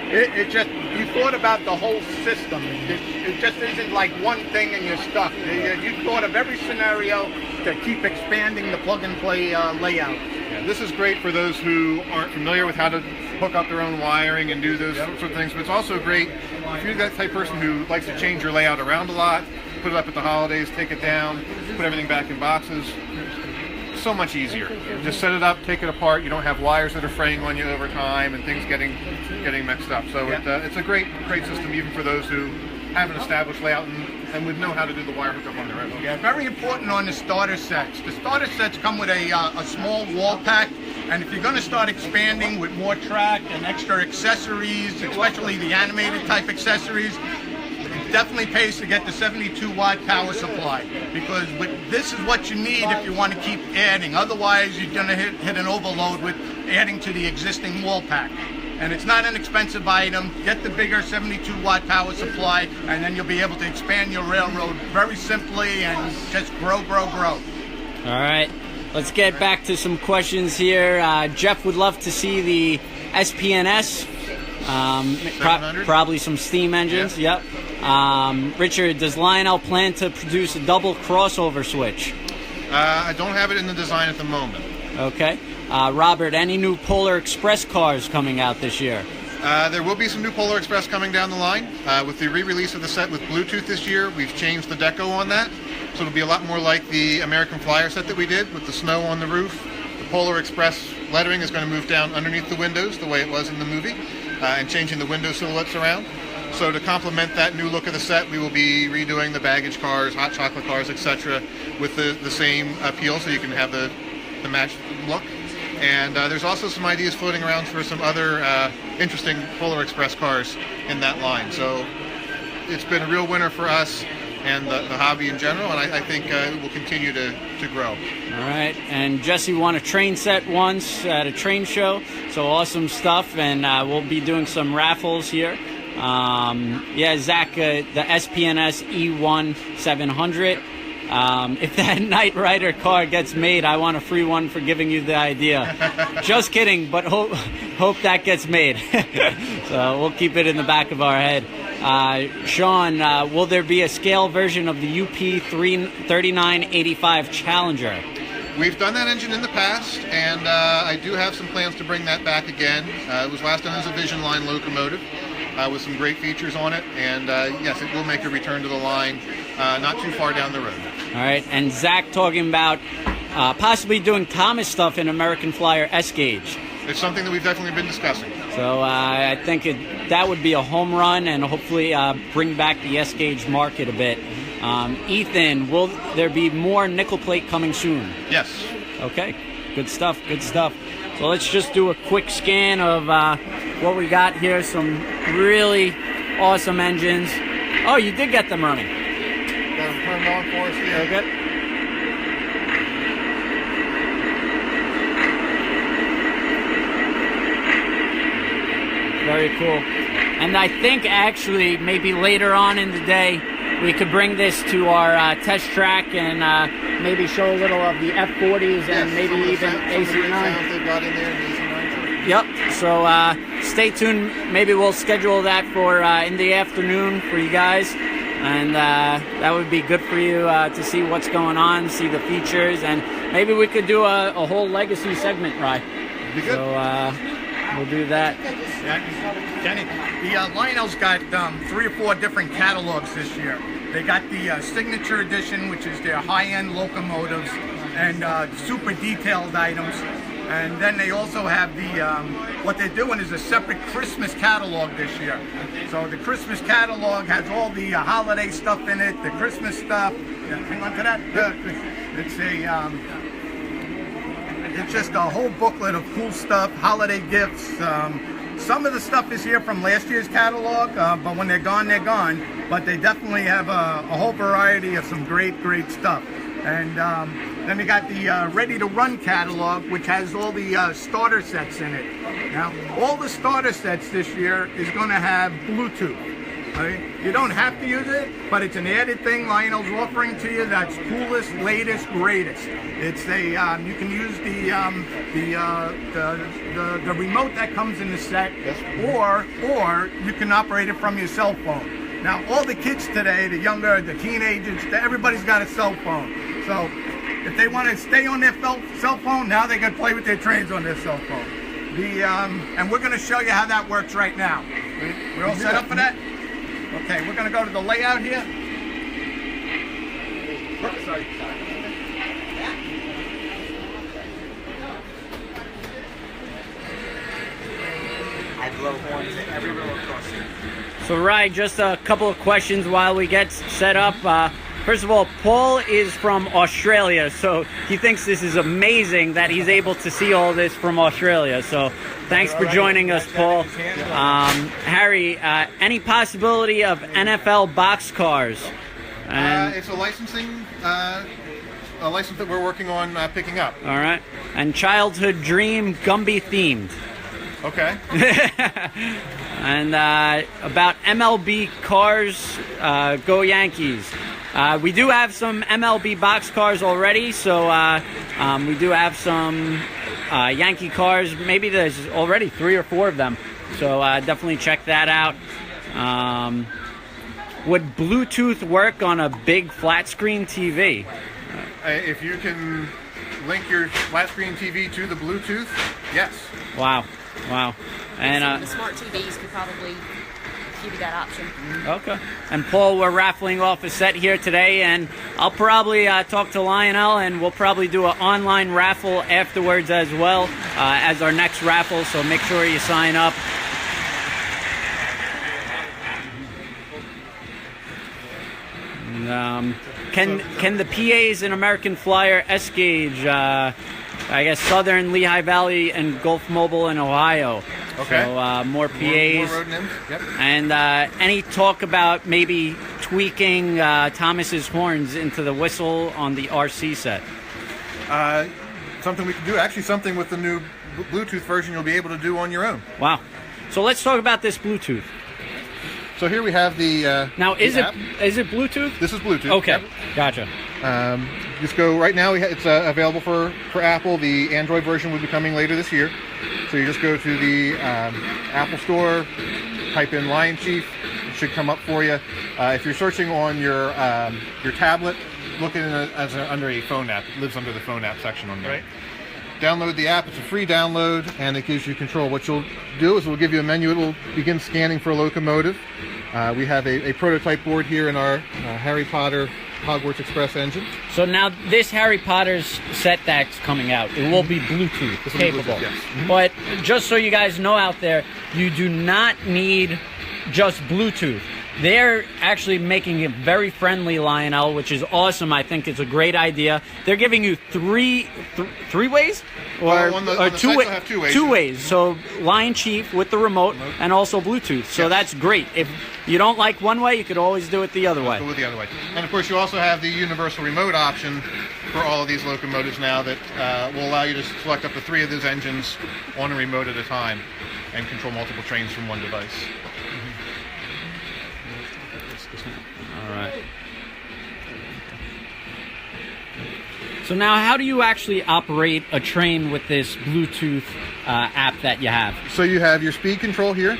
It just, you thought about the whole system. It just isn't like one thing and you're stuck. You thought of every scenario to keep expanding the plug and play layout. Yeah, this is great for those who aren't familiar with how to hook up their own wiring and do those sorts of things, but it's also great if you're that type of person who likes to change your layout around a lot, put it up at the holidays, take it down, put everything back in boxes, so much easier. Just set it up, take it apart. You don't have wires that are fraying on you over time and things getting mixed up. So it's a great system even for those who have an established layout and would know how to do the wire hookup on their own. Yeah, very important on the starter sets. The starter sets come with a small wall pack, and if you're going to start expanding with more track and extra accessories, especially the animated type accessories, it definitely pays to get the 72-watt power supply, because this is what you need if you want to keep adding. Otherwise, you're going to hit an overload with adding to the existing wall pack. And it's not an expensive item. Get the bigger 72-watt power supply, and then you'll be able to expand your railroad very simply and just grow. All right, let's get back to some questions here. Jeff would love to see the SPNS, probably some steam engines. Yeah. Yep. Richard, does Lionel plan to produce a double crossover switch? I don't have it in the design at the moment. Okay. Robert, any new Polar Express cars coming out this year? There will be some new Polar Express coming down the line. With the re-release of the set with Bluetooth this year, we've changed the deco on that. So it'll be a lot more like the American Flyer set that we did with the snow on the roof. The Polar Express lettering is going to move down underneath the windows the way it was in the movie, and changing the window silhouettes around. So to complement that new look of the set, we will be redoing the baggage cars, hot chocolate cars, etc. with the same appeal, so you can have the matched look. And there's also some ideas floating around for some other interesting Polar Express cars in that line. So it's been a real winner for us and the hobby in general, and I think it will continue to grow. All right, and Jesse won a train set once at a train show, so awesome stuff, and we'll be doing some raffles here. Zach, the SPNS E1 700. If that Knight Rider car gets made, I want a free one for giving you the idea. Just kidding, but hope that gets made. So we'll keep it in the back of our head. Sean, will there be a scale version of the UP 3985 Challenger? We've done that engine in the past, and I do have some plans to bring that back again. It was last done as a Vision Line locomotive with some great features on it, and yes, it will make a return to the line not too far down the road. All right, and Zach talking about possibly doing Thomas stuff in American Flyer S-Gauge. It's something that we've definitely been discussing. So I think that would be a home run, and hopefully bring back the S-Gauge market a bit. Ethan, will there be more nickel plate coming soon? Yes. Okay, good stuff, good stuff. So let's just do a quick scan of what we got here. Some really awesome engines. Oh, you did get them running. Got them turned on for us here. Okay. Very cool. And I think actually maybe later on in the day we could bring this to our test track and maybe show a little of the F40s and maybe even AC9. They've got in there in AC9. Yep. So stay tuned. Maybe we'll schedule that for in the afternoon for you guys, and that would be good for you to see what's going on, see the features, and maybe we could do a whole legacy segment, right? Be good. So we'll do that. Kenny, the Lionel's got 3 or 4 different catalogs this year. They got the Signature Edition, which is their high-end locomotives and super detailed items. And then they also have the, what they're doing is a separate Christmas catalog this year. So the Christmas catalog has all the holiday stuff in it, the Christmas stuff. Yeah, hang on to that. It's it's just a whole booklet of cool stuff, holiday gifts. Some of the stuff is here from last year's catalog, but when they're gone, they're gone. But they definitely have a whole variety of some great stuff. And then we got the Ready to Run catalog, which has all the starter sets in it. Now, all the starter sets this year is going to have Bluetooth. Right? You don't have to use it, but it's an added thing Lionel's offering to you that's coolest, latest, greatest. It's a you can use the remote that comes in the set, or you can operate it from your cell phone. Now, all the kids today, the younger, the teenagers, everybody's got a cell phone. So if they want to stay on their cell phone, now they can play with their trains on their cell phone. And we're going to show you how that works right now. We're all set up for that? Okay, we're going to go to the layout here. Sorry. I blow horns at every roller coaster. So, Ryan, just a couple of questions while we get set up. First of all, Paul is from Australia, so he thinks this is amazing that he's able to see all this from Australia. So, thanks for joining us, Paul. Harry, any possibility of NFL boxcars? It's a licensing, a license that we're working on picking up. All right. And childhood dream, Gumby themed. Okay. And about MLB cars, go Yankees. We do have some MLB box cars already, so we do have some Yankee cars. Maybe there's already 3 or 4 of them, so definitely check that out. Would Bluetooth work on a big flat screen TV? If you can link your flat screen TV to the Bluetooth, yes. Wow. And the smart TVs could probably give you that option. okay. And Paul, we're raffling off a set here today, and I'll probably talk to Lionel, and we'll probably do an online raffle afterwards as well as our next raffle. So make sure you sign up. And, can the PAs in American Flyer S-Gauge? I guess Southern, Lehigh Valley, and Gulf Mobile in Ohio. Okay. So more PAs. More road names. Yep. And any talk about maybe tweaking Thomas's horns into the whistle on the RC set? Something we can do. Actually, something with the new Bluetooth version you'll be able to do on your own. Wow. So let's talk about this Bluetooth. So here we have the Now, is the it app. is it Bluetooth? This is Bluetooth. Okay, Yep. gotcha. Just go right now. It's available for Apple. The Android version will be coming later this year. So you just go to the Apple Store, type in Lion Chief. It should come up for you. If you're searching on your tablet, look at it under a phone app. It lives under the phone app section on there. Right. Download the app. It's a free download, and it gives you control. What you'll do is we'll give you a menu. It will begin scanning for a locomotive. We have a prototype board here in our Harry Potter Hogwarts Express engine. So now this Harry Potter's set that's coming out, it will be Bluetooth This will be capable. Bluetooth, yes. Mm-hmm. But just so you guys know out there, you do not need just Bluetooth. They're actually making it very friendly, Lionel, which is awesome. I think it's a great idea. They're giving you three ways, or, on the or site two, they'll have two ways. Two ways. So Lion Chief with the remote and also Bluetooth. So Yes. that's great. If you don't like one way, you could always do it the other way. Go with the other way. And of course, you also have the universal remote option for all of these locomotives now that will allow you to select up to 3 of those engines on a remote at a time and control multiple trains from one device. All right. So now, how do you actually operate a train with this Bluetooth app that you have? So you have your speed control here.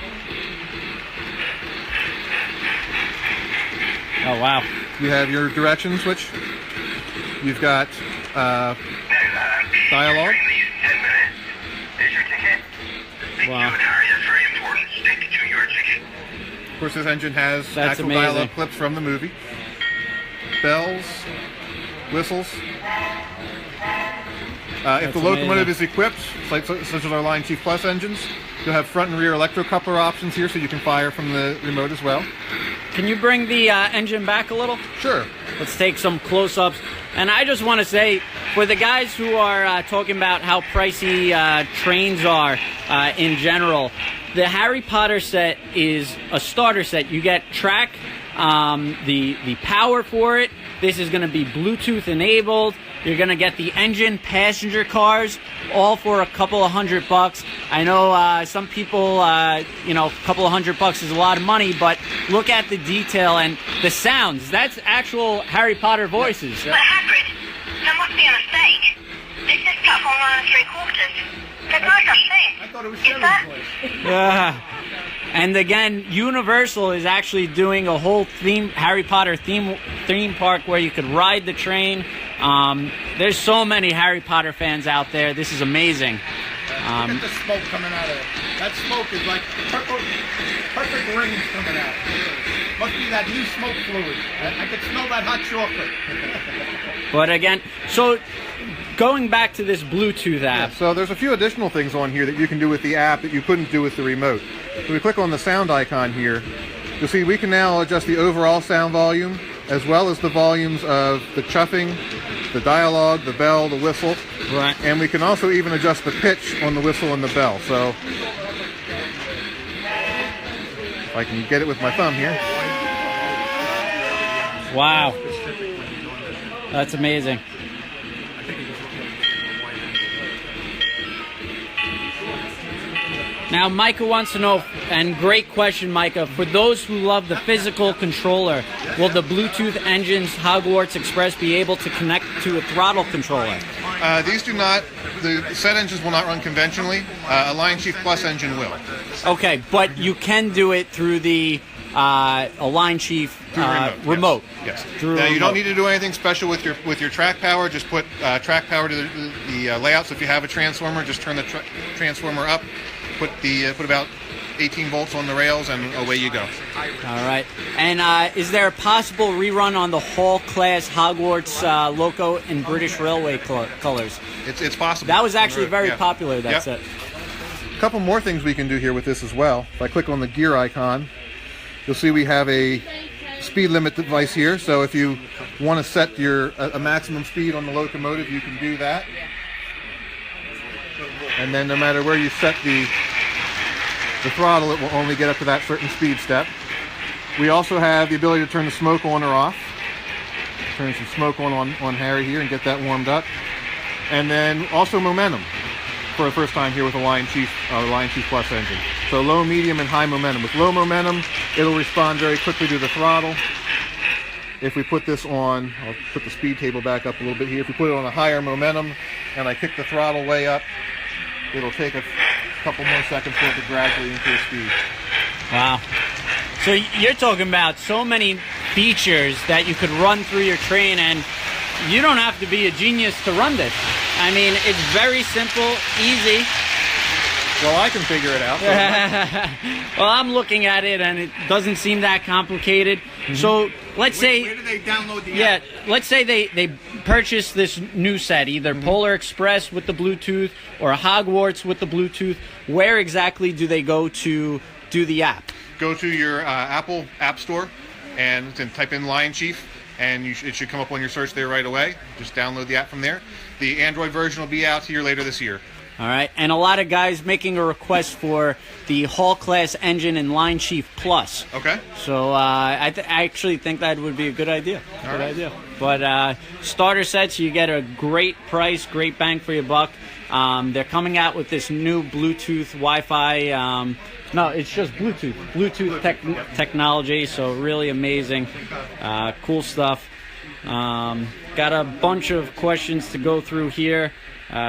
Oh, wow. You have your direction switch. You've got dialogue. Wow. Of course, this engine has That's actual amazing. dialogue clips from the movie. Bells, whistles. If the locomotive is equipped, such as our Lion Chief Plus engines, you'll have front and rear electrocoupler options here, so you can fire from the remote as well. Can you bring the engine back a little? Sure. Let's take some close-ups. And I just want to say, for the guys who are talking about how pricey trains are in general, the Harry Potter set is a starter set. You get track, the power for it. This is going to be Bluetooth enabled. You're going to get the engine, passenger cars, all for a couple of $100. I know some people, a couple of $100 is a lot of money, but look at the detail and the sounds. That's actual Harry Potter voices. But Hagrid, there must be a mistake. This is platform 1 3/4. There's no such thing. I thought it was Is Sherry's that? place. And again, Universal is actually doing a whole Harry Potter theme park where you could ride the train. There's so many Harry Potter fans out there. This is amazing. Look at the smoke coming out of it. That smoke is like perfect rings coming out. Must be that new smoke fluid. I can smell that hot chocolate. But again, so going back to this Bluetooth app. So there's a few additional things on here that you can do with the app that you couldn't do with the remote. So we click on the sound icon here. You'll see we can now adjust the overall sound volume as well as the volumes of the chuffing, the dialogue, the bell, the whistle. Right. And we can also even adjust the pitch on the whistle and the bell. So if I can get it with my thumb here. Wow. That's amazing. Now, Micah wants to know, and great question, Micah, for those who love the physical controller, will the Bluetooth engines Hogwarts Express be able to connect to a throttle controller? These do not, the set engines will not run conventionally. A Lion Chief Plus engine will. Okay, but you can do it through the Lion Chief remote. Yes. Through Now, you remote. don't need to do anything special with your track power. Just put track power to the layout. So if you have a transformer, just turn the transformer up. Put about 18 volts on the rails, and away you go. All right. And is there a possible rerun on the Hall class Hogwarts loco in British Railway colors? It's possible. That was actually very Yeah. popular. That's Yep. it. A couple more things we can do here with this as well. If I click on the gear icon, you'll see we have a speed limit device here. So if you want to set a maximum speed on the locomotive, you can do that. And then no matter where you set the throttle, it will only get up to that certain speed step. We also have the ability to turn the smoke on or off. Turn some smoke on Harry here and get that warmed up. And then also momentum for the first time here with the Lion Chief Plus engine. So low, medium, and high momentum. With low momentum, it'll respond very quickly to the throttle. If we put this on, I'll put the speed table back up a little bit here. If we put it on a higher momentum and I kick the throttle way up, it'll take a couple more seconds for it to gradually increase speed. Wow. So you're talking about so many features that you could run through your train, and you don't have to be a genius to run this. I mean, it's very simple, easy. Well, I can figure it out. Well, I'm looking at it, and it doesn't seem that complicated. Mm-hmm. So let's say... Where do they download the app? app? Let's say they purchase this new set, either Polar Express with the Bluetooth or a Hogwarts with the Bluetooth. Where exactly do they go to do the app? Go to your Apple App Store and then type in Lion Chief, and it should come up on your search there right away. Just download the app from there. The Android version will be out here later this year. All right, and a lot of guys making a request for the Hall class engine in Lion Chief Plus. Okay. So I actually think that would be a good idea. Good idea. But starter sets, you get a great price, great bang for your buck. They're coming out with this new Bluetooth Wi-Fi. No, it's just Bluetooth technology. So really amazing, cool stuff. Got a bunch of questions to go through here.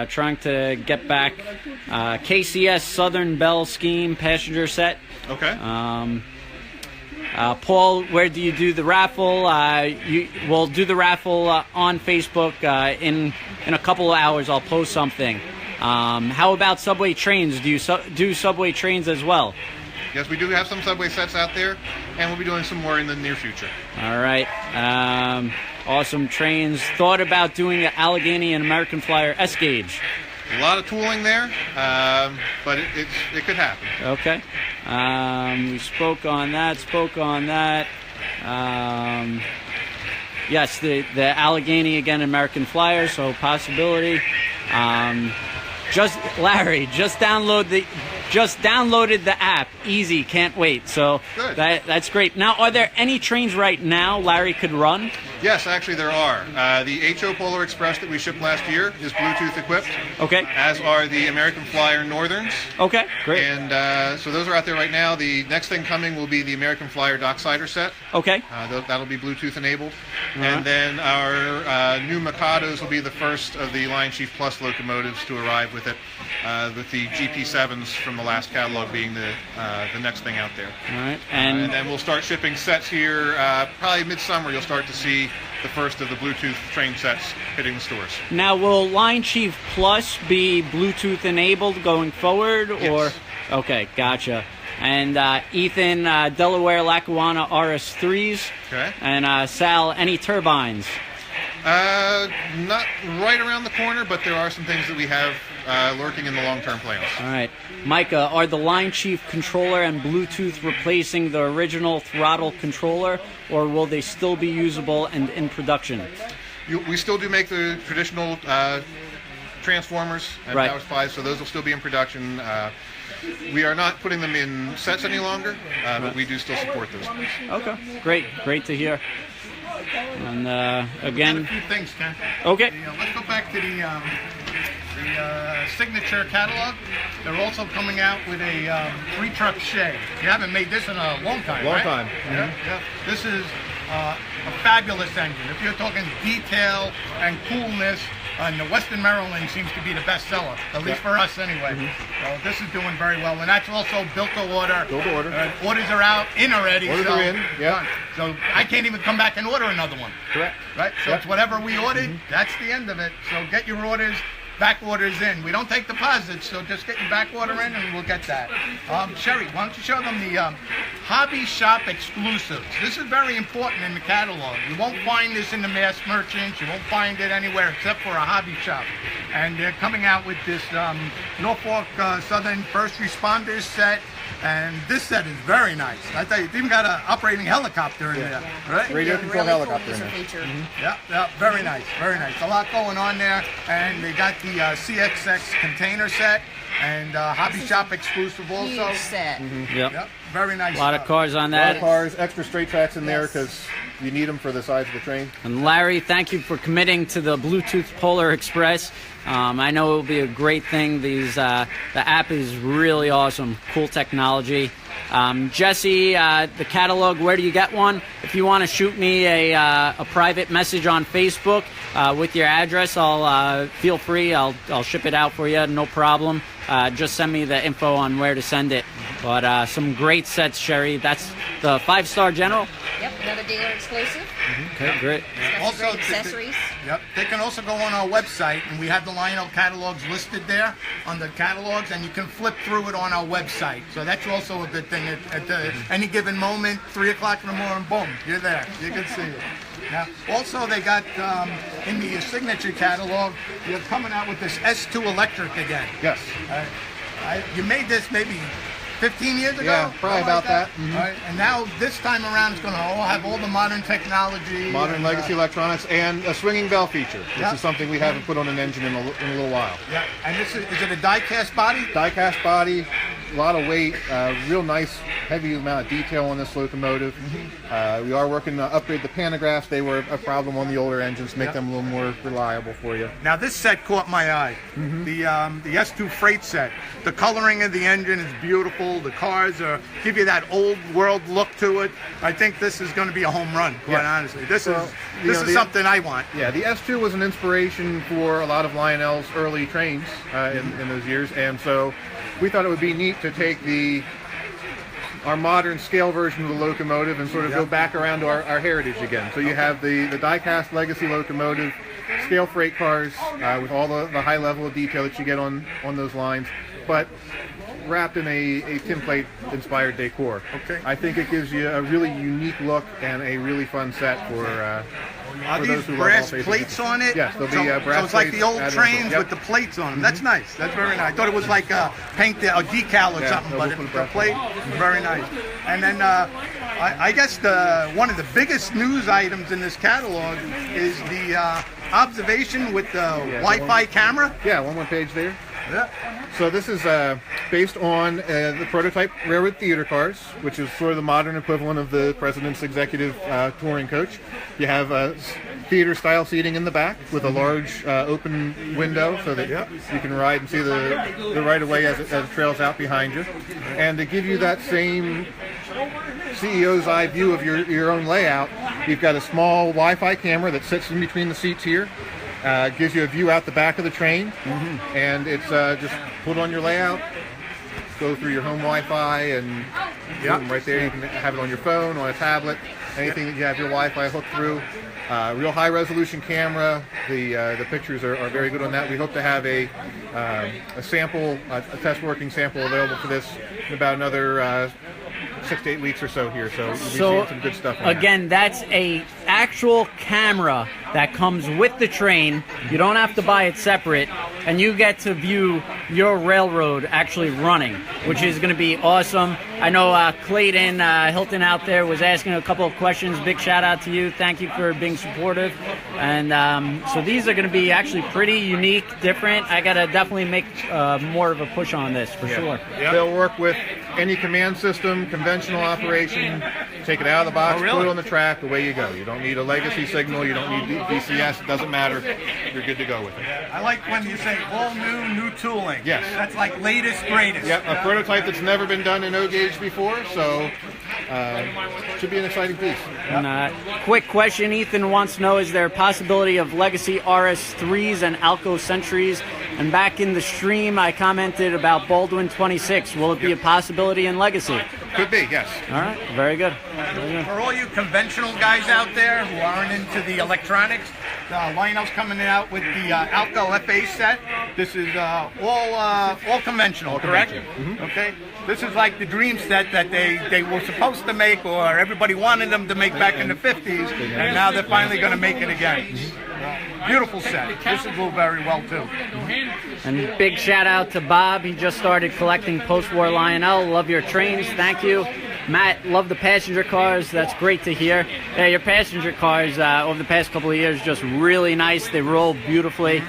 Trying to get back KCS Southern Bell Scheme passenger set. Okay. Paul, where do you do the raffle? We'll do the raffle on Facebook. In a couple of hours, I'll post something. How about subway trains? Do you do subway trains as well? Yes, we do have some subway sets out there, and we'll be doing some more in the near future. All right. Awesome trains. Thought about doing an Allegheny and American Flyer S-Gauge. A lot of tooling there, but it could happen. Okay. We spoke on that. Yes, the Allegheny again, American Flyer, so possibility. Larry, just downloaded the app. Easy, can't wait. So that's great. Now, are there any trains right now Larry could run? Yes, actually there are. The HO Polar Express that we shipped last year is Bluetooth equipped. Okay. As are the American Flyer Northerns. Okay, great. And so those are out there right now. The next thing coming will be the American Flyer Docksider set. Okay. That'll be Bluetooth enabled. And then our new Mikados will be the first of the Lion Chief Plus locomotives to arrive with it, with the GP7s from the last catalog being the next thing out there. All right. And then we'll start shipping sets here. Probably midsummer you'll start to see the first of the Bluetooth train sets hitting the stores. Now, will Lion Chief Plus be Bluetooth enabled going forward? Yes. Or Okay, gotcha. And Ethan, Delaware Lackawanna RS3s. Okay. And Sal, any turbines? Not right around the corner, but there are some things that we have lurking in the long-term plans. All right. Micah, are the Line Chief controller and Bluetooth replacing the original throttle controller, or will they still be usable and in production? We still do make the traditional transformers and Right. power supplies, so those will still be in production. We are not putting them in sets any longer, but we do still support those. Okay, great to hear. And again, A few things, Ken. okay. Let's go back to the signature catalog. They're also coming out with a 3-truck shay. You haven't made this in a long time, Long right? time. Yeah. This is a fabulous engine. If you're talking detail and coolness, and the Western Maryland seems to be the best seller, at least for us anyway. So this is doing very well, and that's also built to order. Built to order. Orders are in already. Orders so, are in, yeah. So I can't even come back and order another one. Correct. Right? So Yep. it's whatever we ordered, that's the end of it. So get your orders, back orders in. We don't take deposits, so just get your back order in and we'll get that. Sherry, why don't you show them the Hobby Shop exclusives. This is very important in the catalog. You won't find this in the mass merchants. You won't find it anywhere except for a hobby shop. And they're coming out with this Norfolk Southern First Responders set. And this set is very nice. I tell you, it's even got an operating helicopter in there, right? Radio control Really helicopter cool in user there. feature. Yeah, very nice, very nice. A lot going on there, and they got the CXX container set and Hobby Shop exclusive also. Huge set. Yep. Yep, very nice. A lot of stuff. cars on A lot of that. cars, extra straight tracks in there Yes. because you need them for the size of the train. And Larry, thank you for committing to the Bluetooth Polar Express. I know it will be a great thing. The app is really awesome, cool technology. Jesse, the catalog, where do you get one? If you want to shoot me a private message on Facebook with your address, I'll feel free. I'll ship it out for you, no problem. Just send me the info on where to send it. But some great sets, Sherry. That's the 5-star General. Yep, another dealer exclusive. Okay, great. Got some Also, great accessories. Yep. They can also go on our website, and we have the Lionel catalogs listed there on the catalogs, and you can flip through it on our website. So that's also a good thing. At any given moment, 3 o'clock in the morning, boom, you're there. You can see it. Now, also, they got in the signature catalog, you're coming out with this S2 electric again. Yes. You made this maybe 15 years ago? Yeah, probably Something like about that. All right, and now this time around it's going to all have all the modern technology. Modern and, legacy electronics and a swinging bell feature, which Yeah. is something we haven't put on an engine in a little while. Yeah, and this is it a die-cast body? Die-cast body, a lot of weight, real nice, heavy amount of detail on this locomotive. We are working to upgrade the pantographs. They were a problem on the older engines, make them a little more reliable for you. Now this set caught my eye. The S2 freight set. The coloring of the engine is beautiful. The cars give you that old world look to it. I think this is going to be a home run, quite honestly. This is something I want. Yeah, the S2 was an inspiration for a lot of Lionel's early trains in those years, and so we thought it would be neat to take our modern scale version of the locomotive and sort of go back around to our heritage again. So you have the die-cast legacy locomotive, scale freight cars with all the high level of detail that you get on those lines, but wrapped in a tin plate inspired decor. Okay. I think it gives you a really unique look and a really fun set for Are those these who love brass all phases. plates on it? Yes, there'll be so, brass so it's like plates the old added trains onto it. with the plates on them. That's nice. That's very nice. I thought it was like a paint a decal or Yeah, something, no, but we'll put a the brass plate, very nice. And then I guess one of the biggest news items in this catalog is the observation with the Wi-Fi camera. Yeah, one more page there. Yeah. So this is based on the prototype railroad theater cars, which is sort of the modern equivalent of the President's Executive Touring Coach. You have theater-style seating in the back with a large open window so that you can ride and see the right-of-way as it trails out behind you. And to give you that same CEO's eye view of your own layout, you've got a small Wi-Fi camera that sits in between the seats here. Gives you a view out the back of the train, and it's just put on your layout, go through your home Wi-Fi, and boom, right there you can have it on your phone, on a tablet, anything that you have your Wi-Fi hooked through. Real high resolution camera. The pictures are very good on that. We hope to have a sample, a test working sample available for this in about another 6 to 8 weeks or so here. So we'll be seeing some good stuff. Again, that's a actual camera that comes with the train. You don't have to buy it separate, and you get to view your railroad actually running, which is going to be awesome. I know Clayton Hilton out there was asking a couple of questions. Big shout out to you. Thank you for being supportive. And so these are going to be actually pretty unique, different. I got to definitely make more of a push on this for sure. Yep. They'll work with any command system, conventional operation. Take it out of the box, put it on the track, away you go. You don't need a legacy signal, you don't need DCS, it doesn't matter. You're good to go with it. I like when you say all new tooling. Yes. That's like latest, greatest. Yep, a prototype that's never been done in O-gauge before, so should be an exciting piece. And quick question, Ethan wants to know, is there a possibility of legacy RS3s and Alco Sentries? And back in the stream, I commented about Baldwin 26. Will it be a possibility in legacy? Could be, yes. All right, very good. For all you conventional guys out there who aren't into the electronics, Lionel's coming out with the Alco FA set. This is all conventional, correct? Mm-hmm. Okay. This is like the dream set that they were supposed to make, or everybody wanted them to make back in the 50s, and now they're finally going to make it again. Beautiful set. This will go very well too. And big shout out to Bob. He just started collecting post-war Lionel. Love your trains. Thank you. Matt, love the passenger cars. That's great to hear. Yeah, your passenger cars over the past couple of years just really nice. They roll beautifully.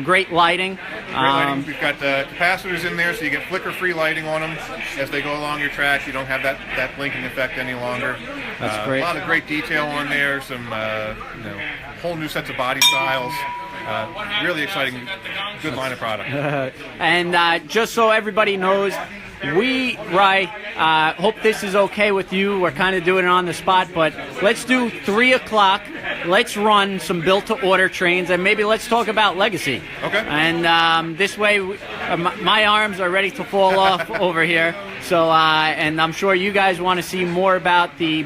Great lighting. We've got capacitors in there, so you get flicker-free lighting on them as they go along your tracks. You don't have that blinking effect any longer. That's great. A lot of great detail on there. Some whole new sets of body styles. Really exciting, good line of product. And just so everybody knows, we, Rye, hope this is okay with you. We're kind of doing it on the spot, but let's do 3 o'clock. Let's run some built-to-order trains, and maybe let's talk about legacy. Okay. And this way, my arms are ready to fall off over here. So, and I'm sure you guys want to see more about the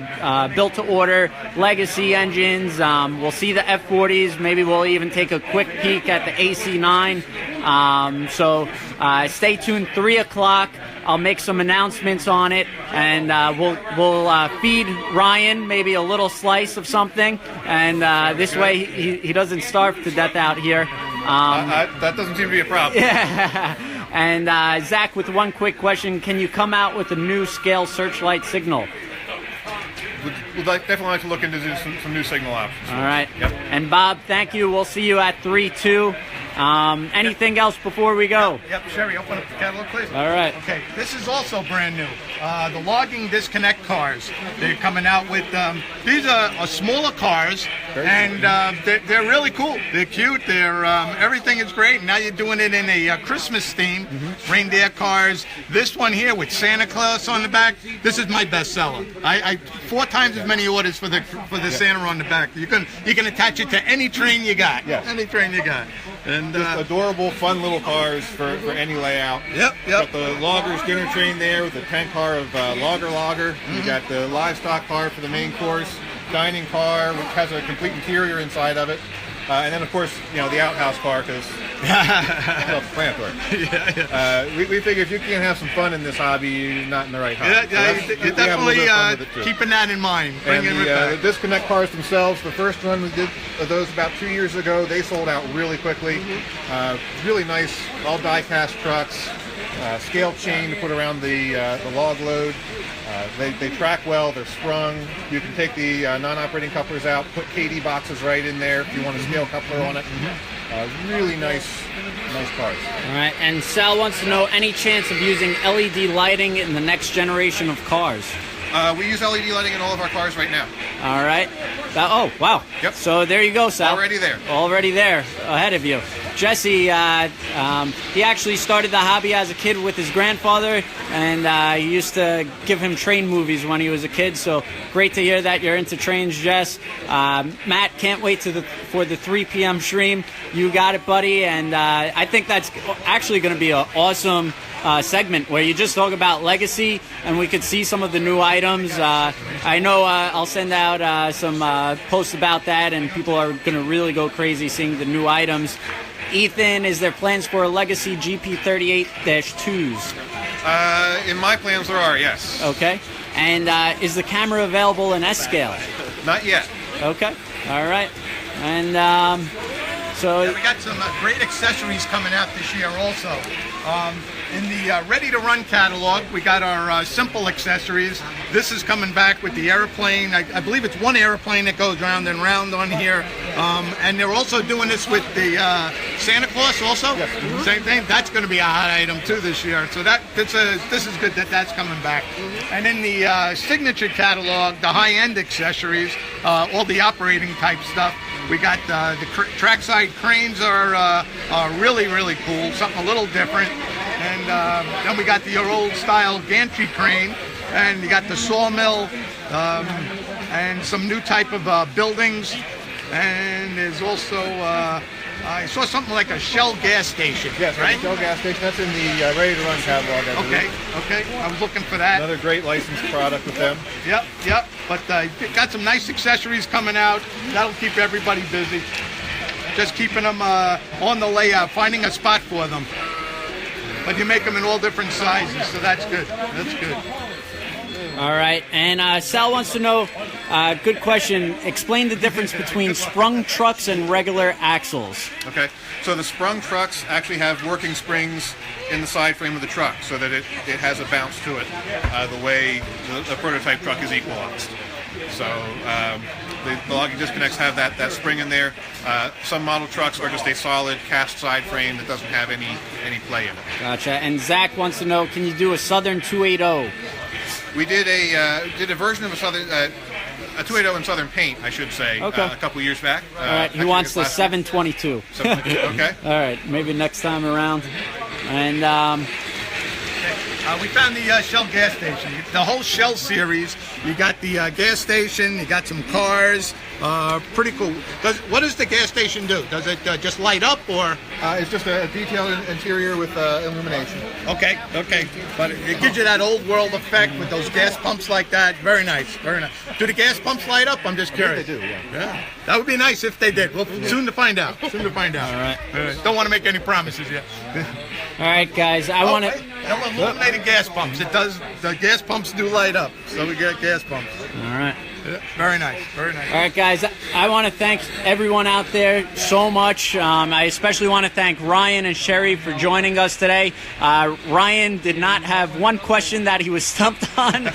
built-to-order legacy engines. We'll see the F40s. Maybe we'll even take a quick peek at the AC9. So stay tuned, 3 o'clock. I'll make some announcements on it, and we'll feed Ryan maybe a little slice of something, and this way he doesn't starve to death out here. That doesn't seem to be a problem. Yeah. And Zach, with one quick question, can you come out with a new scale searchlight signal? We'd definitely like to look into some new signal options. All right. Yep. And Bob, thank you. We'll see you at 3-2. Anything else before we go? Yep, Sherry, open up the catalog, please. All right. Okay, this is also brand new. The logging disconnect cars. They're coming out with, these are smaller cars, and they're really cool. They're cute. They're everything is great. Now you're doing it in a Christmas theme, reindeer cars. This one here with Santa Claus on the back. This is my best seller. I 4 times as many orders for the Santa on the back. You can attach it to any train you got. Yes. Any train you got. And just adorable, fun little cars for any layout. Yep. Got the loggers dinner train there with the tank car of Logger. You got the livestock car for the main course, dining car which has a complete interior inside of it, and then of course the outhouse car because plant work. We figure if you can't have some fun in this hobby, you're not in the right hobby. You're definitely keeping that in mind. And the disconnect cars themselves, the first one we did those about 2 years ago, they sold out really quickly. Really nice, all die-cast trucks, scale chain to put around the log load. They track well, they're sprung. You can take the non-operating couplers out, put KD boxes right in there if you want a scale coupler on it. Really nice cars. All right, and Sal wants to know, any chance of using LED lighting in the next generation of cars? We use LED lighting in all of our cars right now. All right. Oh, wow. Yep. So there you go, Sal. Already there. Already there, ahead of you. Jesse, he actually started the hobby as a kid with his grandfather, and he used to give him train movies when he was a kid. So great to hear that you're into trains, Jess. Matt, can't wait for the 3 p.m. stream. You got it, buddy. And I think that's actually going to be an awesome segment where you just talk about legacy, and we could see some of the new items. I know I'll send out some posts about that, and people are going to really go crazy seeing the new items. Ethan, is there plans for a Legacy GP38-2s? In my plans, there are, yes. Okay. And is the camera available in S-scale? Not yet. Okay. All right. And so... Yeah, we got some great accessories coming out this year also. In the Ready to Run catalog, we got our simple accessories. This is coming back with the airplane. I believe it's one airplane that goes round and round on here. And they're also doing this with the Santa Claus also. Yes. Mm-hmm. Same thing. That's going to be a hot item too this year. So this is good that that's coming back. And in the signature catalog, the high-end accessories, all the operating type stuff. We got the trackside cranes are really, really cool, something a little different. And then we got the old style gantry crane, and you got the sawmill, and some new type of buildings. And there's also, I saw something like a Shell gas station, Yes, right? Shell gas station. That's in the Ready to Run catalog. I believe. Okay. I was looking for that. Another great licensed product with them. Yep. But got some nice accessories coming out. That'll keep everybody busy. Just keeping them on the layout, finding a spot for them. But you make them in all different sizes, so that's good. That's good. All right. And Sal wants to know, good question, explain the difference between sprung trucks and regular axles. Okay, so the sprung trucks actually have working springs in the side frame of the truck so that it has a bounce to it, the way the prototype truck is equalized. So the logging disconnects have that spring in there. Some model trucks are just a solid cast side frame that doesn't have any play in it. Gotcha. And Zach wants to know, can you do a Southern 280? We did a version of a Southern a 280 in Southern paint, I should say, Okay. a couple years back. All right. He wants the 722. 722. Okay. All right. Maybe next time around. And We found the Shell gas station. The whole Shell series. You got the gas station. You got some cars. Pretty cool. What does the gas station do? Does it just light up, or? It's just a detailed interior with illumination. Okay. But it gives you that old world effect with those gas pumps like that. Very nice. Do the gas pumps light up? I'm just curious. They do, yeah. That would be nice if they did. Well, soon to find out. All right. Don't want to make any promises yet. all right, guys. I want to. Illuminated gas pumps. It does. The gas pumps do light up, so we get gas pumps. All right. Yeah, very nice. All right, guys, I want to thank everyone out there so much. I especially want to thank Ryan and Sherry for joining us today. Ryan did not have one question that he was stumped on.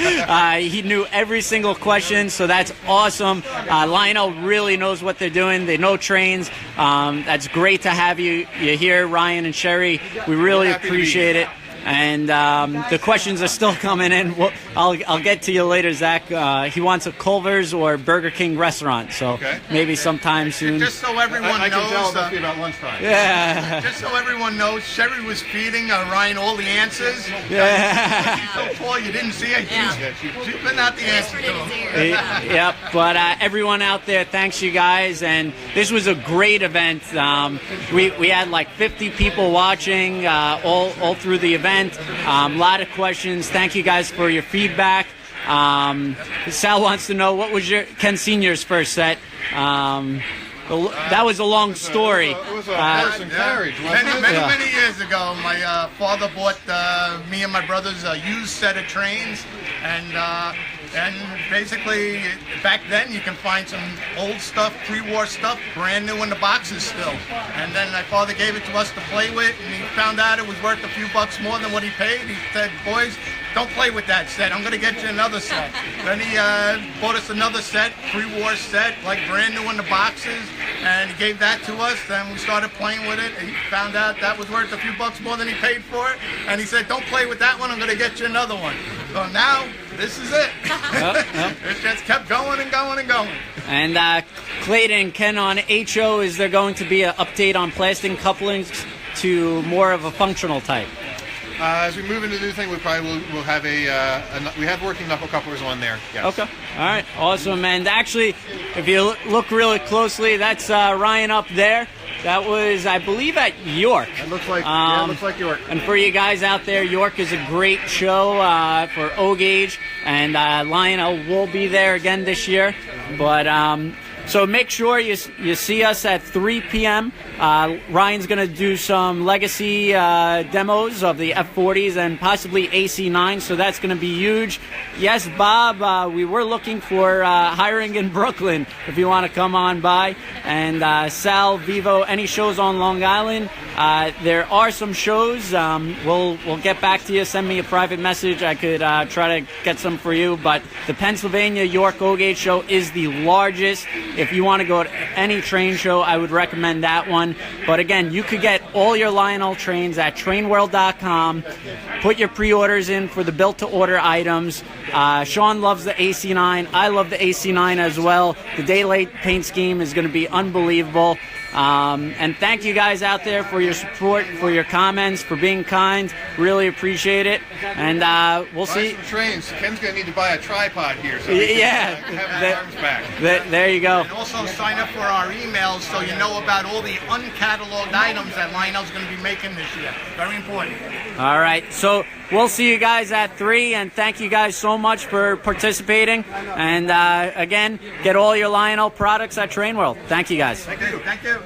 He knew every single question, so that's awesome. Lionel really knows what they're doing. They know trains. That's great to have you here, Ryan and Sherry. We really appreciate it. And the questions are still coming in. I'll get to you later, Zach. He wants a Culver's or Burger King restaurant, so maybe sometime soon. Just so everyone I can tell knows. it must be about lunchtime. Yeah. Just so everyone knows, Sherry was feeding Ryan all the answers. Yeah. She's so poor, you didn't see her. She's putting out the answers to him. Yep. But everyone out there, thanks you guys. And this was a great event. We had like 50 people watching all through the event. A lot of questions. Thank you guys for your feedback. Sal wants to know, what was your Ken Senior's first set? That was a long story. It was a horse and carriage, wasn't it? Many years ago, my father bought me and my brothers a used set of trains, and basically back then you can find some old stuff, pre-war stuff, brand new in the boxes still. And then my father gave it to us to play with, and he found out it was worth a few bucks more than what he paid. He said, "Boys, don't play with that set. I'm going to get you another set." Then he bought us another set, pre-war set, like brand new in the boxes, and he gave that to us. Then we started playing with it. He found out that was worth a few bucks more than he paid for it, and he said, "Don't play with that one. I'm going to get you another one." So now this is it. It just kept going and going and going. And Clayton and Ken on HO, is there going to be an update on plastic couplings to more of a functional type? As we move into the new thing, we probably will have we have working knuckle couplers on there. Yes. Okay. All right. Awesome. And actually, if you look really closely, that's Ryan up there. That was, I believe, at York. It looks like it looks like York. And for you guys out there, York is a great show for O-Gauge, and Lionel will be there again this year. But so make sure you see us at 3 p.m. Ryan's going to do some legacy demos of the F40s and possibly AC9, so that's going to be huge. Yes, Bob, we were looking for hiring in Brooklyn if you want to come on by. And Sal, Vivo, any shows on Long Island? There are some shows. We'll get back to you. Send me a private message. I could try to get some for you. But the Pennsylvania York O-Gauge show is the largest. If you want to go to any train show, I would recommend that one. But again, you could get all your Lionel trains at TrainWorld.com. Put your pre-orders in for the built-to-order items. Sean loves the AC9. I love the AC9 as well. The day-late paint scheme is going to be unbelievable. And thank you guys out there for your support, for your comments, for being kind. Really appreciate it. And we'll see. Buy some trains. Ken's going to need to buy a tripod here. So yeah. have his arms back. There you go. And also sign up for our emails so you know about all the uncatalogued items that Lionel's going to be making this year. Very important. All right. So we'll see you guys at 3, and thank you guys so much for participating. And again, get all your Lionel products at Train World. Thank you guys. Thank you. Thank you.